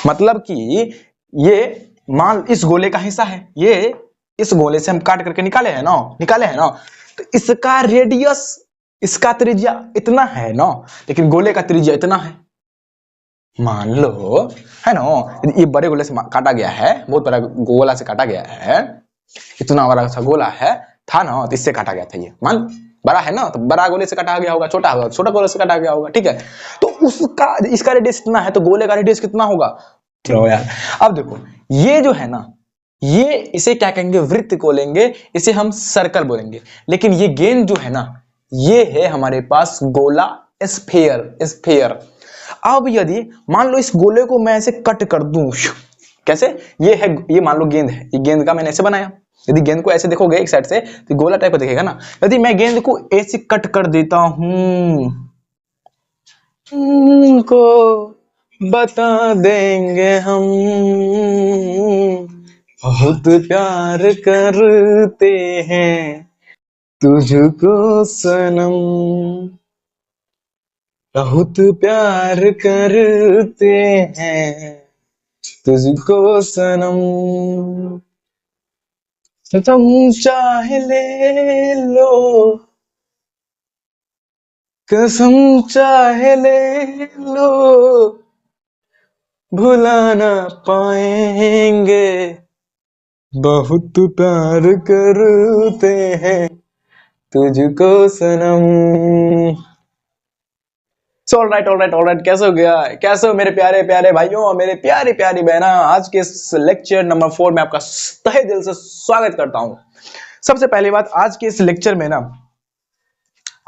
मतलब कि ये मान इस गोले का हिस्सा है, ये इस गोले से हम काट करके निकाले हैं ना, तो इसका रेडियस, इसका त्रिज्या इतना है ना, लेकिन गोले का त्रिज्या इतना है। मान लो है ना, ये बड़े गोले से काटा गया है, बहुत बड़ा गोला से काटा गया है, इतना बड़ा सा गोला है था ना, तो इससे काटा गया था। ये मान बड़ा है ना, तो बड़ा गोले से काटा गया होगा, छोटा गोले से काटा गया होगा, ठीक है। तो उसका इसका रेडियस कितना है, तो गोले का रेडियस कितना होगा। चलो यार, अब देखो ये जो है ना, ये इसे क्या कहेंगे, वृत्त बोलेंगे, इसे हम सर्कल बोलेंगे। लेकिन ये गेंद जो है ना, ये है हमारे पास गोला, स्फेयर। अब यदि मान लो इस गोले को मैं ऐसे कट कर दूं, कैसे, ये है, ये मान लो गेंद है, ये गेंद का मैंने ऐसे बनाया। यदि गेंद को ऐसे देखोगे एक साइड से तो गोला टाइप का दिखेगा ना। यदि मैं गेंद को ऐसे कट कर देता हूं, को बता देंगे हम बहुत प्यार करते हैं तुझको सनम, बहुत प्यार करते हैं तुझको सनम, तुम चाहे ले लो कसम, चाहे ले लो भुला ना पाएंगे, बहुत प्यार करते हैं तुझको सनम। ऑलराइट, कैसे हो गया, कैसे हो मेरे प्यारे प्यारे भाइयों और मेरे प्यारी प्यारी बहना। आज के इस लेक्चर नंबर 4 में आपका तहे दिल से स्वागत करता हूं। सबसे पहली बात, आज के इस लेक्चर में ना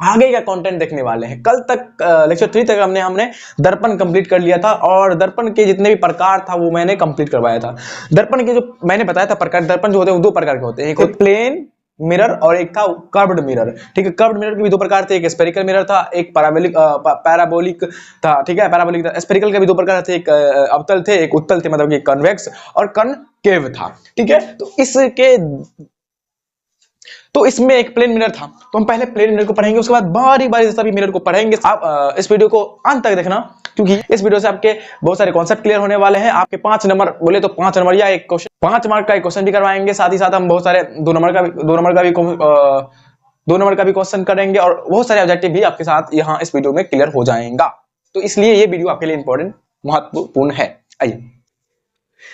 आगे का कंटेंट देखने वाले हैं। कल तक लेक्चर 3 तक हमने दर्पण कंप्लीट कर लिया था, और दर्पण के जितने भी प्रकार था वो मैंने कंप्लीट करवाया था। दर्पण के जो मैंने बताया था प्रकार, दर्पण जो होते हैं वो 2 प्रकार के होते हैं, एक प्लेन मिरर और एक था कर्व्ड मिरर, ठीक है। कर्व्ड मिरर के भी 2 प्रकार थे, एक स्फेरिकल मिरर था, एक पैराबोलिक था, ठीक है। पैराबोलिक था। स्फेरिकल के भी 2 प्रकार थे, एक अवतल थे, एक उत्तल थे, मतलब कि कन्वेक्स और कनकेव था, ठीक है। तो इसमें एक प्लेन मिरर था, तो हम पहले प्लेन मिरर को पढ़ेंगे, उसके बाद बारी बारी सभी मिरर को पढ़ेंगे। आप इस वीडियो को अंत तक देखना, क्योंकि इस वीडियो से आपके बहुत सारे कॉन्सेप्ट क्लियर होने वाले हैं। आपके 5 नंबर बोले तो 5 नंबर या एक क्वेश्चन, 5 मार्क का एक क्वेश्चन भी करवाएंगे। साथ ही साथ हम बहुत सारे 2 नंबर का भी क्वेश्चन करेंगे, और बहुत सारे ऑब्जेक्टिव भी आपके साथ यहाँ इस वीडियो में क्लियर हो जाएगा। तो इसलिए ये वीडियो आपके लिए इंपॉर्टेंट, महत्वपूर्ण है। आइए,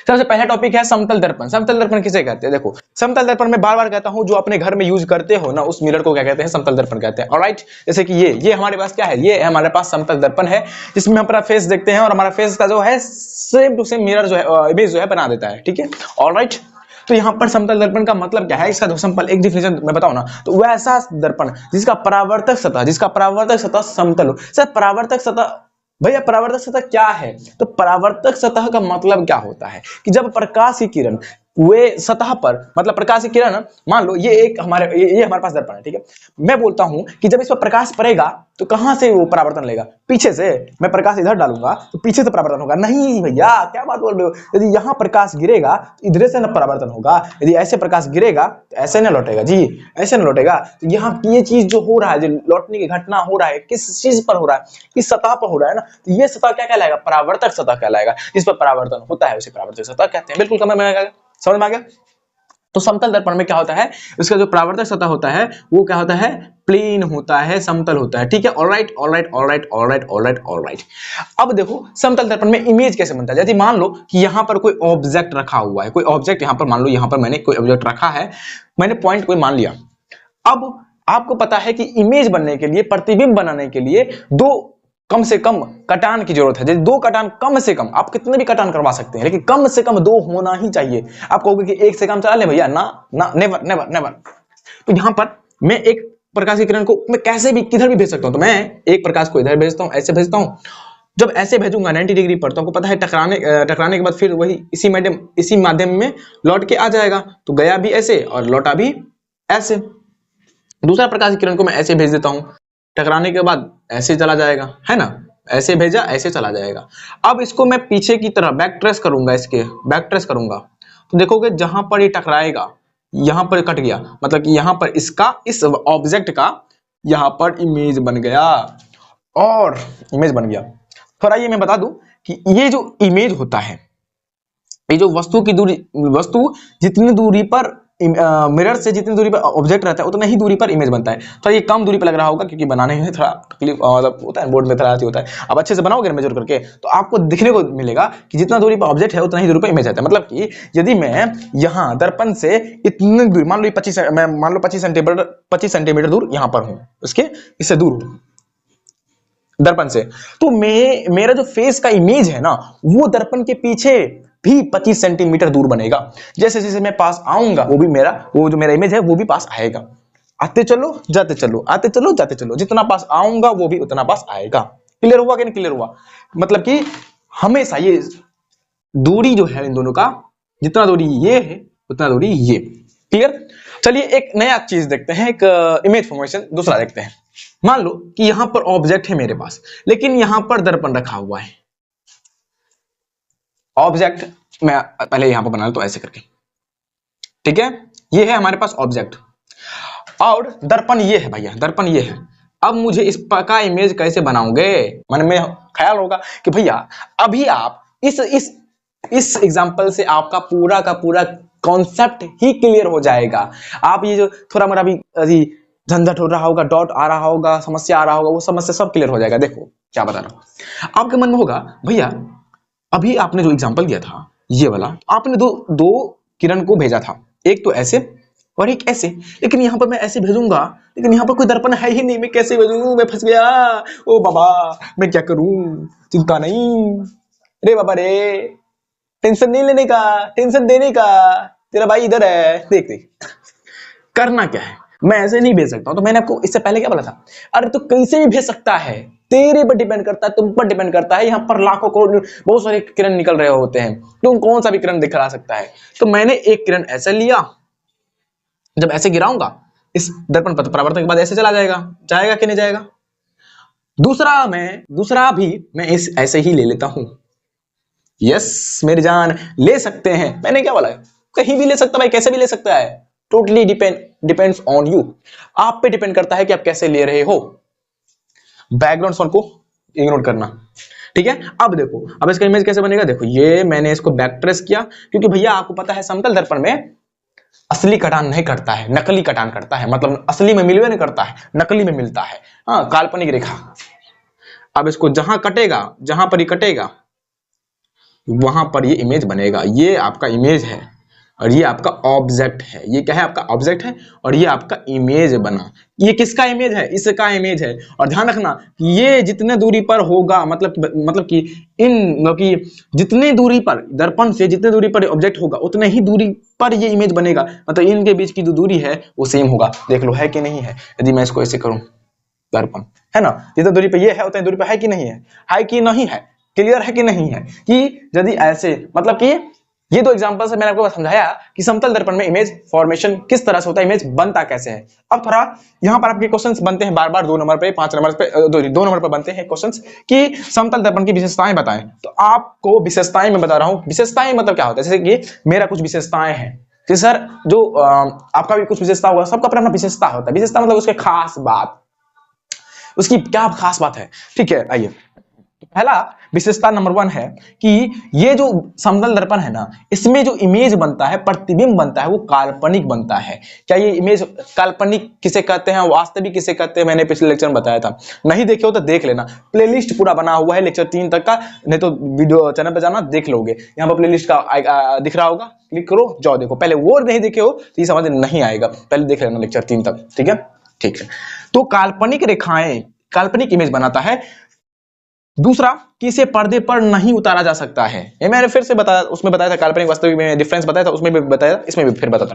सबसे पहला टॉपिक है समतल दर्पण। समतल दर्पण किसे कहते हैं? देखो, समतल दर्पण में बार बार कहता हूं, जो अपने घर में यूज करते हो ना, उस मिरर को क्या कहते हैं, समतल दर्पण कहते हैं। ऑलराइट, जैसे कि ये हमारे पास क्या है, ये हमारे पास समतल दर्पण है, जिसमें हम अपना फेस देखते हैं, और हमारा फेस का जो है सेम टू सेम मिरर जो है, इमेज जो है बना देता है, ठीक है। ऑलराइट, तो यहाँ पर समतल दर्पण का मतलब क्या है, इसका जो सिंपल एक डिफिनेशन मैं बताऊं ना, तो वैसा दर्पण जिसका परावर्तक सतह समतल हो। सर परावर्तक सतह, भैया परावर्तक सतह क्या है? तो परावर्तक सतह का मतलब क्या होता है कि जब प्रकाश की किरण वे सतह पर, मतलब प्रकाश की किरण, मान लो ये एक ये हमारे पास दर्पण है, ठीक है। मैं बोलता हूं कि जब इस पर प्रकाश पड़ेगा तो कहां से वो परावर्तन लेगा? पीछे से। मैं प्रकाश इधर डालूंगा तो पीछे से परावर्तन होगा? नहीं भैया, क्या बात बोल रहे हो। यदि यहां प्रकाश गिरेगा तो इधर से न परावर्तन होगा, यदि ऐसे प्रकाश गिरेगा तो ऐसे न लौटेगा जी, ऐसे न लौटेगा। तो यहाँ ये चीज जो हो रहा है, जो लौटने की घटना हो रहा है, किस चीज पर हो रहा है? किस सतह पर हो रहा है ना, तो ये सतह क्या कहलाएगा? परावर्तक सतह कहलाएगा। जिस पर परावर्तन होता है उसे परावर्तक सतह कहते हैं। बिल्कुल समझ में आ गया। तो समतल दर्पण में क्या होता है, उसका जो परावर्तक सतह होता है वो क्या होता है? प्लेन होता है, समतल होता है, ठीक है। ऑलराइट। अब देखो समतल दर्पण में इमेज कैसे बनता है। यदि मान लो कि यहाँ पर कोई ऑब्जेक्ट रखा हुआ है, कोई ऑब्जेक्ट यहाँ पर, मान लो यहाँ पर मैंने कोई ऑब्जेक्ट रखा है, मैंने पॉइंट कोई मान लिया। अब आपको पता है कि इमेज बनने के लिए, प्रतिबिंब बनाने के लिए कम से कम कटान की जरूरत है। 2 कटान कम से कम, आप कितने भी कटान करवा सकते हैं, लेकिन कम से कम 2 होना ही चाहिए। आप कहोगे कि 1 से काम चला ले भैया, ना, नेवर। तो यहां पर मैं एक प्रकाश की किरण को मैं कैसे भी किधर भी भेज सकता हूं। तो मैं एक प्रकाश को इधर भेजता हूं, ऐसे भेजता हूं। जब ऐसे भेजूंगा 90 डिग्री पर, तो आपको पता है टकराने के बाद फिर वही इसी माध्यम में लौट के आ जाएगा। तो गया भी ऐसे और लौटा भी ऐसे। दूसरा प्रकाश की किरण को मैं ऐसे भेज देता हूं, टकराने के बाद ऐसे चला जाएगा, है ना। ऐसे भेजा, ऐसे चला जाएगा। अब इसको मैं पीछे की तरह बैक ट्रेस करूंगा, तो देखोगे जहां पर ये टकराएगा, यहां पर कट गया, मतलब कि यहां पर इसका, इस ऑब्जेक्ट का यहां पर इमेज बन गया। थोड़ा ये मैं बता दूं कि ये जो इमेज होता है, ये जो वस्तु की दूरी, वस्तु जितनी दूरी पर मिरर से जितनी दूरी पर ऑब्जेक्ट रहता है उतना ही दूरी पर इमेज बनता है। तो ये कम दूरी पर लग रहा होगा क्योंकि बनाने में थोड़ा तकलीफ मतलब होता है, बोर्ड में थोड़ा होता है। अब अच्छे से बनाओगे मेजर करके तो आपको दिखने को मिलेगा कि जितना दूरी पर ऑब्जेक्ट है उतना ही दूरी पर इमेज आता है। मतलब कि यदि मैं यहाँ दर्पण से इतनी दूरी, मान लो 25 सेंटीमीटर दूर यहाँ पर हूँ, इसके इससे दूर हूँ दर्पण से, तो मेरा जो फेस का इमेज है ना वो दर्पण के पीछे भी 25 सेंटीमीटर दूर बनेगा। जैसे जैसे मैं पास आऊंगा वो जो मेरा इमेज है वो भी पास आएगा। आते चलो जाते चलो, आते चलो जाते चलो, जितना पास आऊंगा वो भी उतना पास आएगा। क्लियर हुआ कि नहीं क्लियर हुआ? मतलब कि हमेशा ये दूरी जो है इन दोनों का, जितना दूरी ये है उतना दूरी ये। क्लियर? चलिए एक नया चीज देखते हैं, एक इमेज फॉर्मेशन दूसरा देखते हैं। मान लो कि यहां पर ऑब्जेक्ट है मेरे पास, लेकिन यहां पर दर्पण रखा हुआ है। ऑब्जेक्ट मैं पहले यहां पर बना लेता हूं ऐसे करके, ठीक है? ये है हमारे पास ऑब्जेक्ट और दर्पण ये है भैया, दर्पण ये है। अब मुझे इस का इमेज कैसे बनाओगे? मन में ख्याल होगा कि भैया अभी आप इस एग्जांपल से आपका पूरा का पूरा कॉन्सेप्ट ही क्लियर हो जाएगा। आप ये जो थोड़ा मोड़ा अभी झंझट हो रहा होगा, डॉट आ रहा होगा, समस्या आ रहा होगा, वो समस्या सब क्लियर हो जाएगा। देखो क्या बता रहा हूं, आपके मन में होगा भैया अभी आपने जो एग्जांपल दिया था ये वाला, आपने दो किरण को भेजा था, एक तो ऐसे और एक ऐसे, लेकिन यहाँ पर मैं ऐसे भेजूंगा, लेकिन यहाँ पर कोई दर्पण है ही नहीं, मैं कैसे भेजूं? मैं फंस गया, ओ बाबा मैं क्या करूं? चिंता नहीं रे बाबा रे, टेंशन नहीं लेने का, टेंशन देने का, तेरा भाई इधर है, देख देख। करना क्या है, मैं ऐसे नहीं भेज सकता हूं। तो मैंने आपको इससे पहले क्या बोला था, अरे तो कैसे भी भेज सकता है, तेरे पर डिपेंड करता है, तुम पर डिपेंड करता है। यहाँ पर लाखों करोड़ बहुत सारे किरण निकल रहे होते हैं, तुम कौन सा भी किरण दिखा सकता है। तो मैंने एक किरण ऐसे लिया, जब ऐसे गिराऊंगा इस दर्पण पथ परावर्तन के बाद ऐसे चला जाएगा, जाएगा कि नहीं जाएगा? दूसरा भी मैं ऐसे ही ले लेता हूं। यस मेरी जान, ले सकते हैं। मैंने क्या बोला, कहीं भी ले सकता भाई, कैसे भी ले सकता है। टोटली डिपेंड्स ऑन यू, आप पे डिपेंड करता है कि आप कैसे ले रहे हो। बैकग्राउंड साउंड को इग्नोर करना, ठीक है? अब देखो, अब इसका इमेज कैसे बनेगा। देखो ये मैंने इसको बैक ट्रेस किया, क्योंकि भैया आपको पता है समतल दर्पण में असली कटान नहीं करता है, नकली कटान करता है। मतलब असली में मिलवे नहीं करता है, नकली में मिलता है। हाँ, काल्पनिक रेखा। अब इसको जहां कटेगा, जहां पर ये कटेगा वहां पर ये इमेज बनेगा। ये आपका इमेज है और ये आपका ऑब्जेक्ट है। ये क्या है? आपका ऑब्जेक्ट है और ये आपका इमेज बना। ये किसका इमेज है? इसका इमेज है। और ध्यान रखना कि ये जितने दूरी पर होगा, मतलब कि जितने दूरी पर दर्पण से जितने दूरी पर ऑब्जेक्ट होगा उतने ही दूरी पर ये इमेज बनेगा। मतलब इनके बीच की जो दूरी है वो सेम होगा। देख लो है कि नहीं है। यदि मैं इसको ऐसे करूं, दर्पण है ना, जितने दूरी पे ये है उतने दूरी पे है कि नहीं है? है कि नहीं है? क्लियर है कि नहीं है? कि यदि ऐसे, मतलब कि ये दो एग्जांपल से मैंने आपको समझाया कि समतल दर्पण में इमेज फॉर्मेशन किस तरह से होता है, इमेज बनता कैसे है। अब थोड़ा यहाँ पर आपके क्वेश्चंस बनते हैं बार बार 2 नंबर पे, 5 नंबर पे, 2 नंबर पर बनते हैं क्वेश्चंस कि समतल दर्पण की विशेषताएं बताएं। तो आपको विशेषताएं मैं बता रहा हूँ। विशेषताएं मतलब क्या होता है? जैसे कि मेरा कुछ विशेषताएं हैं कि सर जो आपका भी कुछ विशेषता होगा, सबका अपना विशेषता होता है। विशेषता मतलब उसके खास बात, उसकी क्या खास बात है। ठीक है, आइए पहला विशेषता नंबर 1 है कि ये जो समतल दर्पण है ना, इसमें जो इमेज बनता है, प्रतिबिंब बनता है, वो काल्पनिक बनता है। क्या ये इमेज काल्पनिक किसे कहते हैं, वास्तविक किसे कहते हैं, मैंने पिछले लेक्चर में बताया था। नहीं देखे हो तो देख लेना, प्लेलिस्ट पूरा बना हुआ है लेक्चर 3 तक का, नहीं तो वीडियो चैनल पे जाना देख लोगे। यहाँ पर प्लेलिस्ट का दिख रहा होगा, क्लिक करो जाओ देखो। पहले वो नहीं देखे हो तो ये समझ नहीं आएगा, पहले देख लेना लेक्चर 3 तक, ठीक है? ठीक है, तो काल्पनिक रेखाएं काल्पनिक इमेज बनाता है। दूसरा कि इसे पर्दे पर नहीं उतारा जा सकता है। ये मैंने फिर से बताया, उसमें बताया था काल्पनिक वास्तविक में डिफरेंस बताया था, उसमें भी बताया, इसमें भी फिर बता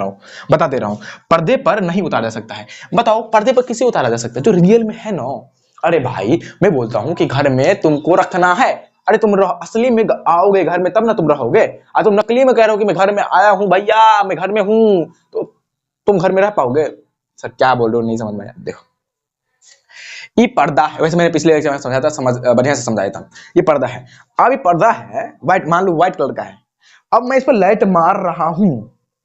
दे रहा हूं। पर्दे पर नहीं उतारा जा सकता है। बताओ पर्दे पर किसे उतारा जा सकता है? जो रियल में है ना। अरे भाई मैं बोलता हूं कि घर में तुमको रखना है, अरे तुम असली में आओगे घर में तब ना तुम रहोगे। तुम नकली में कह रहे हो कि मैं घर में आया हूं भैया, मैं घर में हूं, तो तुम घर में रह पाओगे? सर क्या बोल रहे हो, नहीं समझ में आया। देखो ये पर्दा है, वैसे मैंने पिछले लेक्चर में समझाया था, बढ़िया से समझाया था। ये पर्दा है। अब ये पर्दा है व्हाइट, मान लो व्हाइट कलर का है। अब मैं इस पर लाइट मार रहा हूं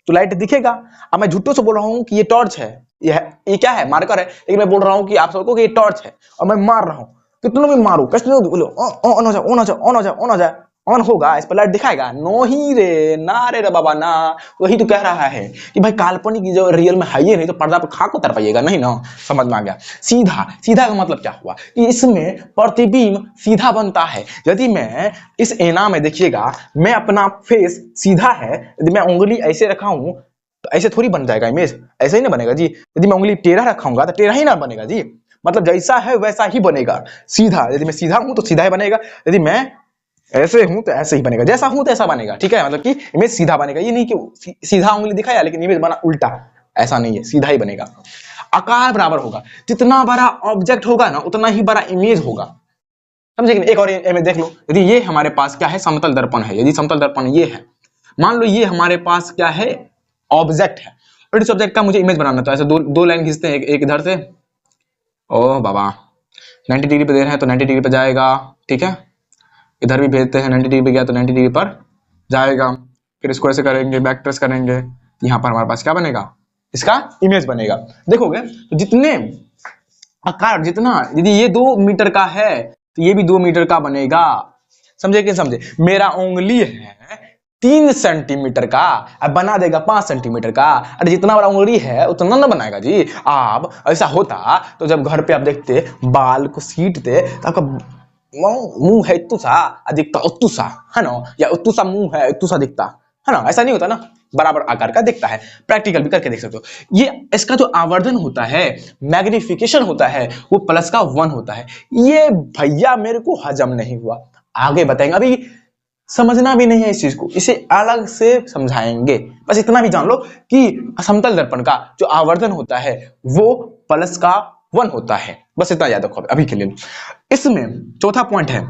तो लाइट दिखेगा। अब मैं झूठों से बोल रहा हूं कि ये टॉर्च है, ये क्या है, मार्कर है, लेकिन मैं बोल रहा हूं कि आप सबको कि ये टॉर्च है और मैं मार रहा हूं। कितनों भी मारो, कैसे बोलो ऑन हो जाए, ऑन हो जाए, ऑन हो जाए, ऑन हो जाए, ऑन होगा, इस पर लाइट दिखाएगा? नो ही रे, ना रे बाबा ना। वही तो कह रहा है कि भाई काल्पनिक जो रियल में है ये नहीं तो पर्दा पर खाक उतर पाइएगा, नहीं ना? समझ में आ गया। सीधा, सीधा का मतलब क्या हुआ कि इसमें प्रतिबिंब सीधा बनता है। यदि मैं इस ऐना में देखिएगा, मैं अपना फेस सीधा है, यदि मैं उंगली ऐसे रखा हूं तो ऐसे थोड़ी बन जाएगा इमेज, ऐसे ही ना बनेगा जी। यदि मैं उंगली टेढ़ा रखाऊंगा तो टेढ़ा ही ना बनेगा जी, मतलब जैसा है वैसा ही बनेगा। सीधा, यदि मैं सीधा हूं तो सीधा ही बनेगा, यदि मैं ऐसे हूं तो ऐसे ही बनेगा, जैसा हूं तो ऐसा बनेगा, ठीक है? मतलब कि इमेज सीधा बनेगा, ये नहीं कि सीधा उंगली दिखाया लेकिन इमेज बना उल्टा, ऐसा नहीं है, सीधा ही बनेगा। आकार बराबर होगा, जितना बड़ा ऑब्जेक्ट होगा ना उतना ही बड़ा इमेज होगा, समझे कि नहीं? एक और इमेज देख लो, यदि ये हमारे पास क्या है, समतल दर्पण है। यदि समतल दर्पण ये है, मान लो ये हमारे पास क्या है, ऑब्जेक्ट है, और इस ऑब्जेक्ट का मुझे इमेज बनाना, तो ऐसे दो लाइन खींचते हैं, एक इधर से, ओ बाबा 90 डिग्री पे दे रहे हैं तो 90 डिग्री पे जाएगा, ठीक है? इधर भी भेजते हैं, 90 डिग्री पे गया तो 90 डिग्री पर जाएगा। फिर इसको ऐसे करेंगे, बैक ट्रेस करेंगे, यहाँ पर हमारे पास क्या बनेगा, इसका इमेज बनेगा। देखोगे तो जितने आकार, जितना, यदि ये 2 मीटर का है तो ये भी 2 मीटर का बनेगा, समझे कि समझे? मेरा उंगली है 3 सेंटीमीटर का, अब बना देगा 5 सेंटीमीटर का। अरे जितना बड़ा उंगली है उतना ना बनाएगा जी। आप ऐसा होता तो जब घर पे आप देखते बाल को सीटते तो आपका मुंह है इतू सा, दिखता उतू सा, है ना? या उतू सा मुंह है, इतू सा दिखता है ना? ऐसा नहीं होता ना, बराबर आकार का दिखता है। प्रैक्टिकल भी करके देख सकते हो। ये इसका जो आवर्धन होता है, मैग्निफिकेशन होता है, वो +1 होता है। ये भैया मेरे को हजम नहीं हुआ, आगे बताएंगे, अभी समझना भी नहीं है इस चीज को, इसे अलग से समझाएंगे। बस इतना भी जान लो कि समतल दर्पण का जो आवर्धन होता है वो +1 होता है, बस इतना याद रखो अभी के लिए। इसमें चौथा पॉइंट है,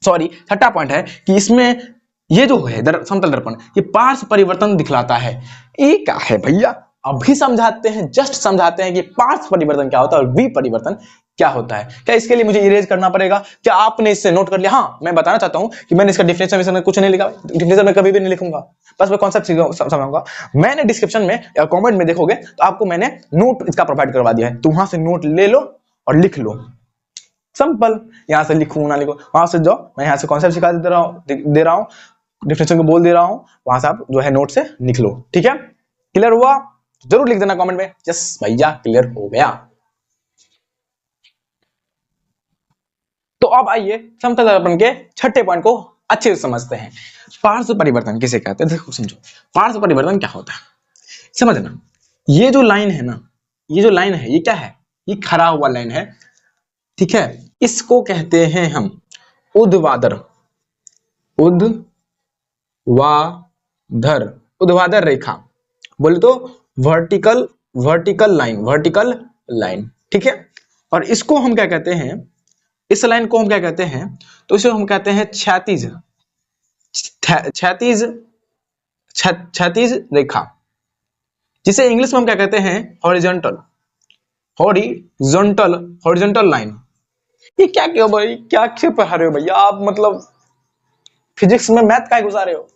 सॉरी छठा पॉइंट है कि इसमें ये जो है समतल दर्पण, ये पार्श्व परिवर्तन दिखलाता है। ये क्या है भैया, अभी समझाते हैं, जस्ट समझाते हैं कि पार्श्व परिवर्तन क्या होता है और विपरिवर्तन क्या होता है। क्या इसके लिए मुझे इरेज करना पड़ेगा? क्या आपने इससे नोट कर लिया? हाँ, मैं बताना चाहता हूं कि मैंने इसका डिफिनेशन में कुछ नहीं लिखा, डिफिनेशन में कभी भी नहीं लिखूंगा, बस मैं कॉन्सेप्ट समझाऊंगा। मैंने डिस्क्रिप्शन में या कमेंट में देखोगे तो आपको मैंने नोट इसका प्रोवाइड करवा दिया है, तो वहां से नोट ले लो और लिख लो। सिंपल, यहां से लिखूं ना लिखो, वहां से जाओ, मैं यहां से कॉन्सेप्ट सिखा दे रहा हूं, डिफिनेशन को बोल दे रहा हूं, वहां से आप जो है नोट से लिख लो, ठीक है? क्लियर हुआ? जरूर लिख देना कमेंट में, यस भैया क्लियर हो गया। तो अब आइए समतल दर्पण के छठे पॉइंट को अच्छे से समझते हैं। पार्श्व परिवर्तन किसे कहते हैं? देखो समझो, पार्श्व परिवर्तन क्या होता है समझना। ये जो लाइन है ना, ये जो लाइन है, ये क्या है? ये खड़ा हुआ लाइन है, ठीक है? इसको कहते हैं हम ऊर्ध्वाधर, ऊर्ध्वाधर, ऊर्ध्वाधर रेखा, बोले तो वर्टिकल, वर्टिकल लाइन, ठीक है? और इसको हम क्या कहते हैं, इस लाइन को हम क्या कहते हैं? तो इसे हम कहते हैं क्षैतिज, क्षैतिज, क्षैतिज रेखा, जिसे इंग्लिश में हम क्या कहते हैं? Horizontal, horizontal, horizontal line. ये क्या क्यों भाई, क्या क्यों पढ़ा रहे हो भैया आप? मतलब फिजिक्स में मैथ का घुसा रहे हो?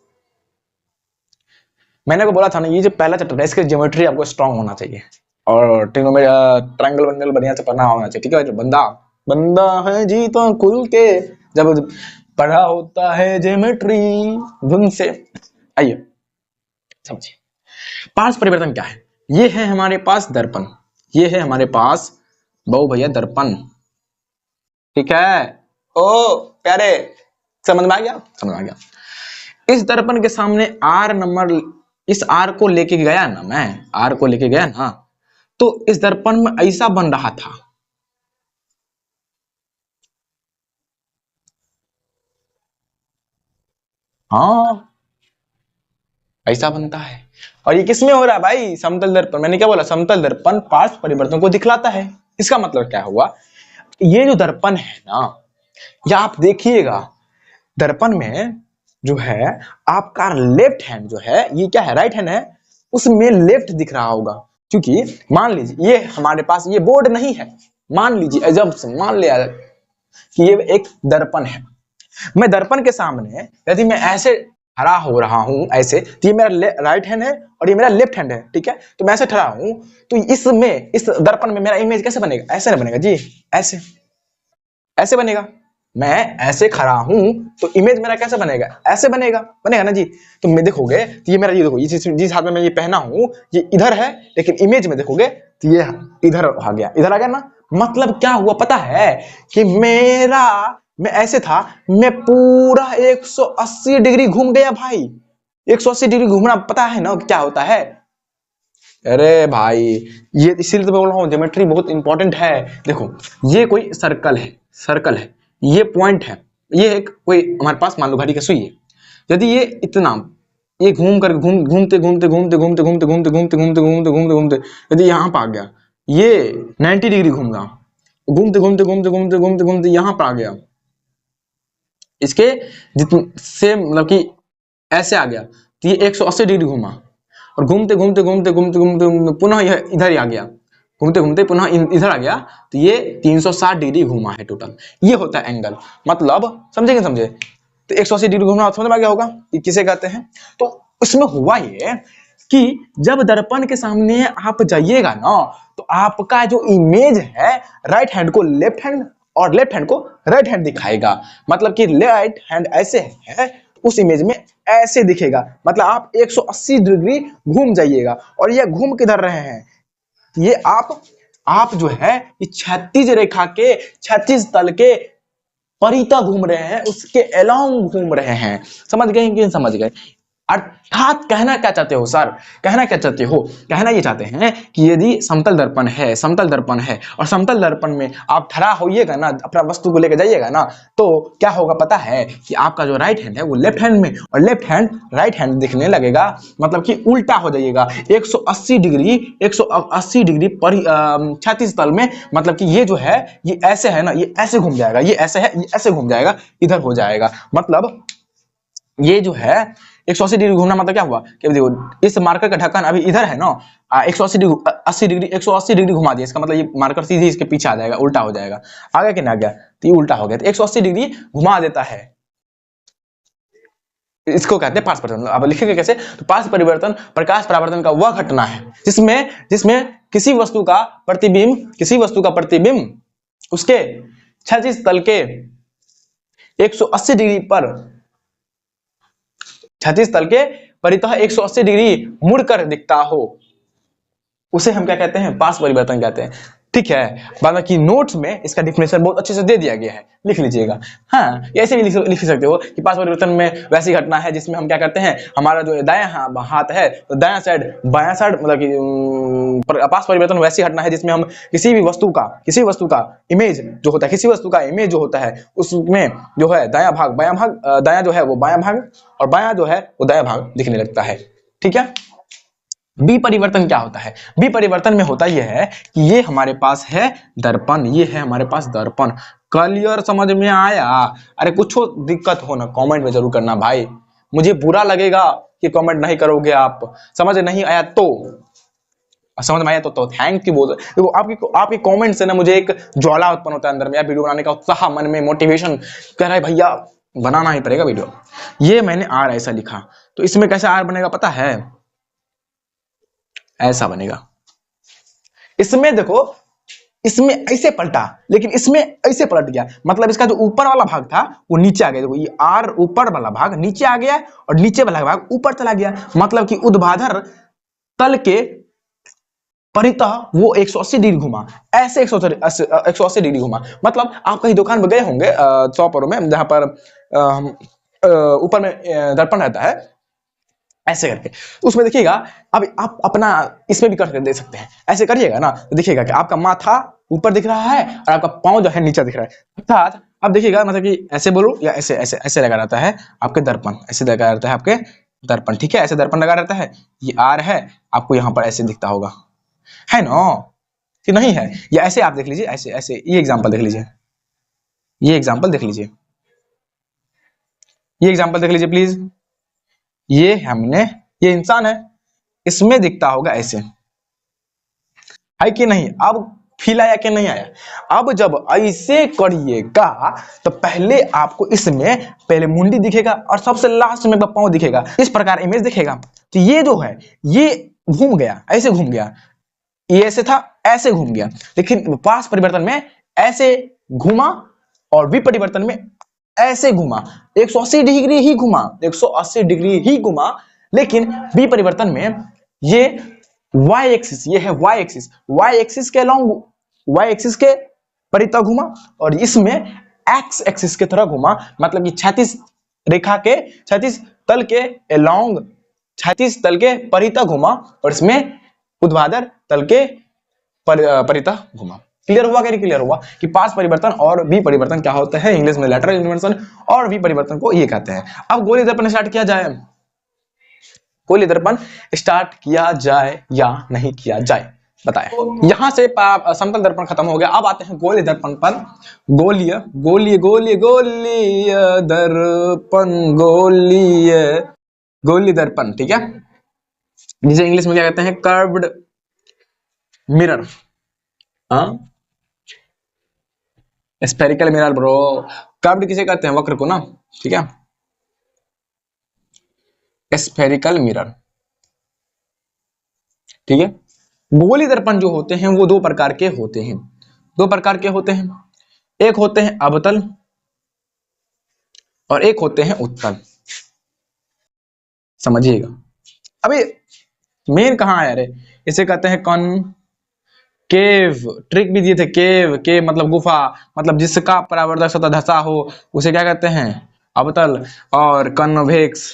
मैंने को बोला था ना, ये जो पहला चैप्टर है इसके ज्योमेट्री आपको स्ट्रांग होना चाहिए और ट्रायंगल वंगल बढ़िया से पढ़ना होना चाहिए, ठीक है? जो बंदा बंदा है जी तो खुल के जब पढ़ा होता है ज्योमेट्री धुन से। आइए समझिए, पार्श्व परिवर्तन क्या है? ये है हमारे पास दर्पण, ये है हमारे पास बहु भैया दर्पण, ठीक है? ओ प्यारे, समझ में आ गया? समझ में आ गया। इस दर्पण के सामने आर नंबर, इस आर को लेके गया ना, मैं आर को लेके गया ना, तो इस दर्पण में ऐसा बन रहा था, हाँ ऐसा बनता है। और ये किसमें हो रहा है भाई? समतल दर्पण। मैंने क्या बोला? समतल दर्पण पार्श्व परिवर्तन को दिखलाता है। इसका मतलब क्या हुआ? ये जो दर्पण है ना, या आप देखिएगा दर्पण में जो है आपका लेफ्ट हैंड जो है, ये क्या है? राइट हैंड है, उसमें लेफ्ट दिख रहा होगा, क्योंकि मान लीजिए ये हमारे पास ये बोर्ड नहीं है, मान लीजिए जब मान लिया कि ये एक दर्पण है, मैं दर्पण के सामने यदि मैं ऐसे खड़ा हो रहा हूं ऐसे, तो ये मेरा राइट हैंड है और ये मेरा लेफ्ट हैंड है, ठीक है? तो मैं ऐसे खड़ा हूं, तो इसमें इस दर्पण में मेरा इमेज कैसे बनेगा? ऐसे नहीं बनेगा जी, ऐसे, ऐसे बनेगा, मैं ऐसे खड़ा हूं तो इमेज मेरा कैसे बनेगा, ऐसे बनेगा ना जी। तो मैं देखोगे तो ये मेरा, ये देखो, जिस हाथ में मैं ये पहना हूं ये इधर है, लेकिन इमेज में देखोगे तो ये इधर आ गया, इधर आ गया ना। मतलब क्या हुआ पता है कि मैं ऐसे था, मैं पूरा 180 डिग्री घूम गया भाई। 180 डिग्री घूमना पता है ना क्या होता है। अरे भाई ये इसीलिए तो बोल रहा हूँ ज्योमेट्री बहुत इंपॉर्टेंट है। देखो ये कोई सर्कल है, ये पॉइंट है, ये एक कोई हमारे पास मान लो घड़ी का सुई है। यदि ये इतना, ये घूमते घूमते घूमते घूमते घूमते घूमते घूमते घूमते घूमते घूमते घूमते घूमते यदि यहाँ पर आ गया, ये 90 डिग्री घूमगा, घूमते घूमते घूमते घूमते घूमते घूमते यहाँ पर आ गया, इसके जितने से मतलब कि ऐसे आ गया तो ये 180 डिग्री घूमा, और घूमते घूमते घूमते घूमते घूमते पुनः यह इधर ही आ गया, घूमते घूमते पुनः इधर आ गया, तो ये 360 डिग्री घूमा है टोटल। ये होता है एंगल। मतलब समझे तो 180 डिग्री घूमना समझ में आ गया होगा कि किसे कहते हैं। तो इसमें हुआ ये कि जब दर्पण के सामने आप जाइएगा ना, तो आपका जो इमेज है राइट हैंड को लेफ्ट हैंड और लेफ्ट हैंड को राइट हैंड दिखाएगा। मतलब कि राइट हैंड ऐसे है, उस इमेज में ऐसे दिखेगा। मतलब आप 180 डिग्री घूम जाइएगा। और ये घूम किधर रहे हैं, ये आप जो है ये क्षैतिज रेखा के, क्षैतिज तल के परिता घूम रहे हैं, उसके अलोंग घूम रहे हैं। समझ गए कि समझ गए। अर्थात कहना क्या चाहते हो सर, कहना क्या चाहते हो, कहना ये चाहते हैं कि यदि समतल दर्पण है और समतल दर्पण में आप खड़ा होइएगा ना, अपना वस्तु को लेकर जाइएगा ना, तो क्या होगा पता है कि आपका जो राइट हैंड है वो लेफ्ट हैंड में और लेफ्ट हैंड राइट हैंड दिखने लगेगा। मतलब कि उल्टा हो जाइएगा 180 डिग्री क्षैतिज तल में। मतलब कि ये जो है ये ऐसे है ना, ये ऐसे घूम जाएगा, ये ऐसे है, ये ऐसे घूम जाएगा, इधर हो जाएगा। मतलब ये जो है 180 डिग्री घूमना मतलब क्या हुआ कि देखो इस मार्कर का ढक्कन अभी इधर है ना, 180 डिग्री घुमा दिया, इसका मतलब ये मार्कर सीधे इसके पीछे आ जाएगा, उल्टा हो जाएगा। आ गया कि ना आ गया, तो ये उल्टा हो गया, तो 180 डिग्री घुमा देता है। इसको कहते हैं पार्श्व परिवर्तन। अब लिखेंगे कैसे, तो पार्श्व परिवर्तन प्रकाश परावर्तन का वह घटना है जिसमें किसी वस्तु का प्रतिबिंब उसके क्षैतिज तल के 180 डिग्री पर, क्षैतिज तल के परितः 180 डिग्री मुड़कर दिखता हो, उसे हम क्या कहते हैं, पार्श्व परिवर्तन कहते हैं। ठीक है, बाकी नोट्स में इसका डिफिनेशन बहुत अच्छे से दे दिया गया है, लिख लीजिएगा। हाँ, ऐसे भी लिख सकते हो कि पार्श्व परिवर्तन में वैसी घटना है जिसमें हम क्या करते हैं, हमारा जो दायां हाथ है तो दायां साइड बायां साइड, मतलब कि पार्श्व परिवर्तन वैसी घटना है जिसमें हम किसी वस्तु का इमेज जो होता है, किसी वस्तु का इमेज जो होता है उसमें जो है दायां जो है वो बायां भाग और बायां जो है वो दायां भाग दिखने लगता है। ठीक है। बी परिवर्तन क्या होता है, बी परिवर्तन में होता यह है कि ये हमारे पास है दर्पण, ये है हमारे पास दर्पण। क्लियर, समझ में आया। अरे कुछ दिक्कत हो ना कमेंट में जरूर करना भाई, मुझे बुरा लगेगा कि कमेंट नहीं करोगे आप। समझ नहीं आया तो, समझ में आया तो थैंक यू बोल। देखो आपकी कमेंट से ना मुझे एक ज्वाला उत्पन्न होता है अंदर में, वीडियो बनाने का उत्साह मन में, मोटिवेशन कह रहा है भैया बनाना ही पड़ेगा वीडियो। ये मैंने आर ऐसा लिखा, तो इसमें कैसे आर बनेगा पता है, ऐसा बनेगा। इसमें देखो, इसमें ऐसे पलटा, लेकिन इसमें ऐसे पलट गया। मतलब इसका जो ऊपर वाला भाग था वो नीचे आ गया। देखो ये आर ऊपर वाला भाग नीचे आ गया और नीचे वाला भाग ऊपर चला गया। मतलब कि ऊर्ध्वाधर तल के परितः वो 180 डिग्री घुमा, ऐसे 180 डिग्री घुमा। मतलब आप कहीं दुकान में गए होंगे शॉप में, जहां पर ऊपर में दर्पण रहता है ऐसे करके, उसमें देखिएगा। अब आप अपना इसमें भी करके देख सकते हैं, ऐसे करिएगा ना तो देखिएगा कि आपका माथा ऊपर दिख रहा है और आपका पांव जो है नीचे दिख रहा है। अर्थात अब देखिएगा, मतलब कि ऐसे बोलो या ऐसे ऐसे ऐसे लगा रहता है आपके दर्पण, ऐसे लगा रहता है आपके दर्पण। ठीक है, ऐसे दर्पण लगा रहता है, ये आर है, आपको यहाँ पर ऐसे दिखता होगा, है ना कि नहीं है। या ऐसे आप देख लीजिए, ऐसे ऐसे ये एग्जाम्पल देख लीजिए, ये एग्जाम्पल देख लीजिए, ये एग्जाम्पल देख लीजिए प्लीज। ये ये इंसान है, इसमें दिखता होगा ऐसे, है कि नहीं। अब फील आया कि नहीं आया। अब जब ऐसे करिएगा तो पहले आपको इसमें पहले मुंडी दिखेगा और सबसे लास्ट में पांव दिखेगा, इस प्रकार इमेज दिखेगा। तो ये जो है ये घूम गया, ऐसे घूम गया, ये ऐसे था ऐसे घूम गया, लेकिन पार्श्व परिवर्तन में ऐसे घूमा और विपरिवर्तन में ऐसे घुमा, 180 डिग्री ही घुमा, 180 डिग्री ही घुमा, लेकिन विपरिवर्तन में ये y एक्सिस, ये है y एक्सिस, y एक्सिस के अलोंग, y एक्सिस के परितः घुमा, और इसमें x एक्सिस की तरह घुमा, मतलब कि क्षैतिज रेखा के, क्षैतिज तल के अलोंग, क्षैतिज तल के परितः घुमा, और इसमें ऊर्ध्वाधर तल के परितः घुमा। क्लियर हुआ कि नहीं क्लियर हुआ कि पार्श्व परिवर्तन और विपरिवर्तन क्या होता है, इंग्लिश में लैटरल इन्वर्सन, और विपरिवर्तन को ये कहते हैं। अब गोलीय दर्पण स्टार्ट किया जाए, गोलीय दर्पण स्टार्ट किया जाए या नहीं किया जाए, बताएं। यहां से समतल दर्पण खत्म हो गया, अब आते हैं गोलीय दर्पण पर। गोलीय गोलीय गोलीय गोलीय दर्पण, गोलीय गोलीय दर्पण, ठीक है, जिसे इंग्लिश में क्या कहते हैं, curved mirror, spherical mirror bro. Curved किसे कहते हैं, वक्र को ना, ठीक है, स्फेरिकल मिरर, ठीक है। गोलीय दर्पण जो होते हैं वो दो प्रकार के होते हैं, दो प्रकार के होते हैं, एक होते हैं अवतल और एक होते हैं उत्तल, समझिएगा। अभी मेन कहां है, अरे इसे कहते हैं केव, ट्रिक भी दिए थे, केव के मतलब गुफा, मतलब जिसका परावर्तक सतह धसा हो उसे क्या कहते हैं, अवतल, और कन्वेक्स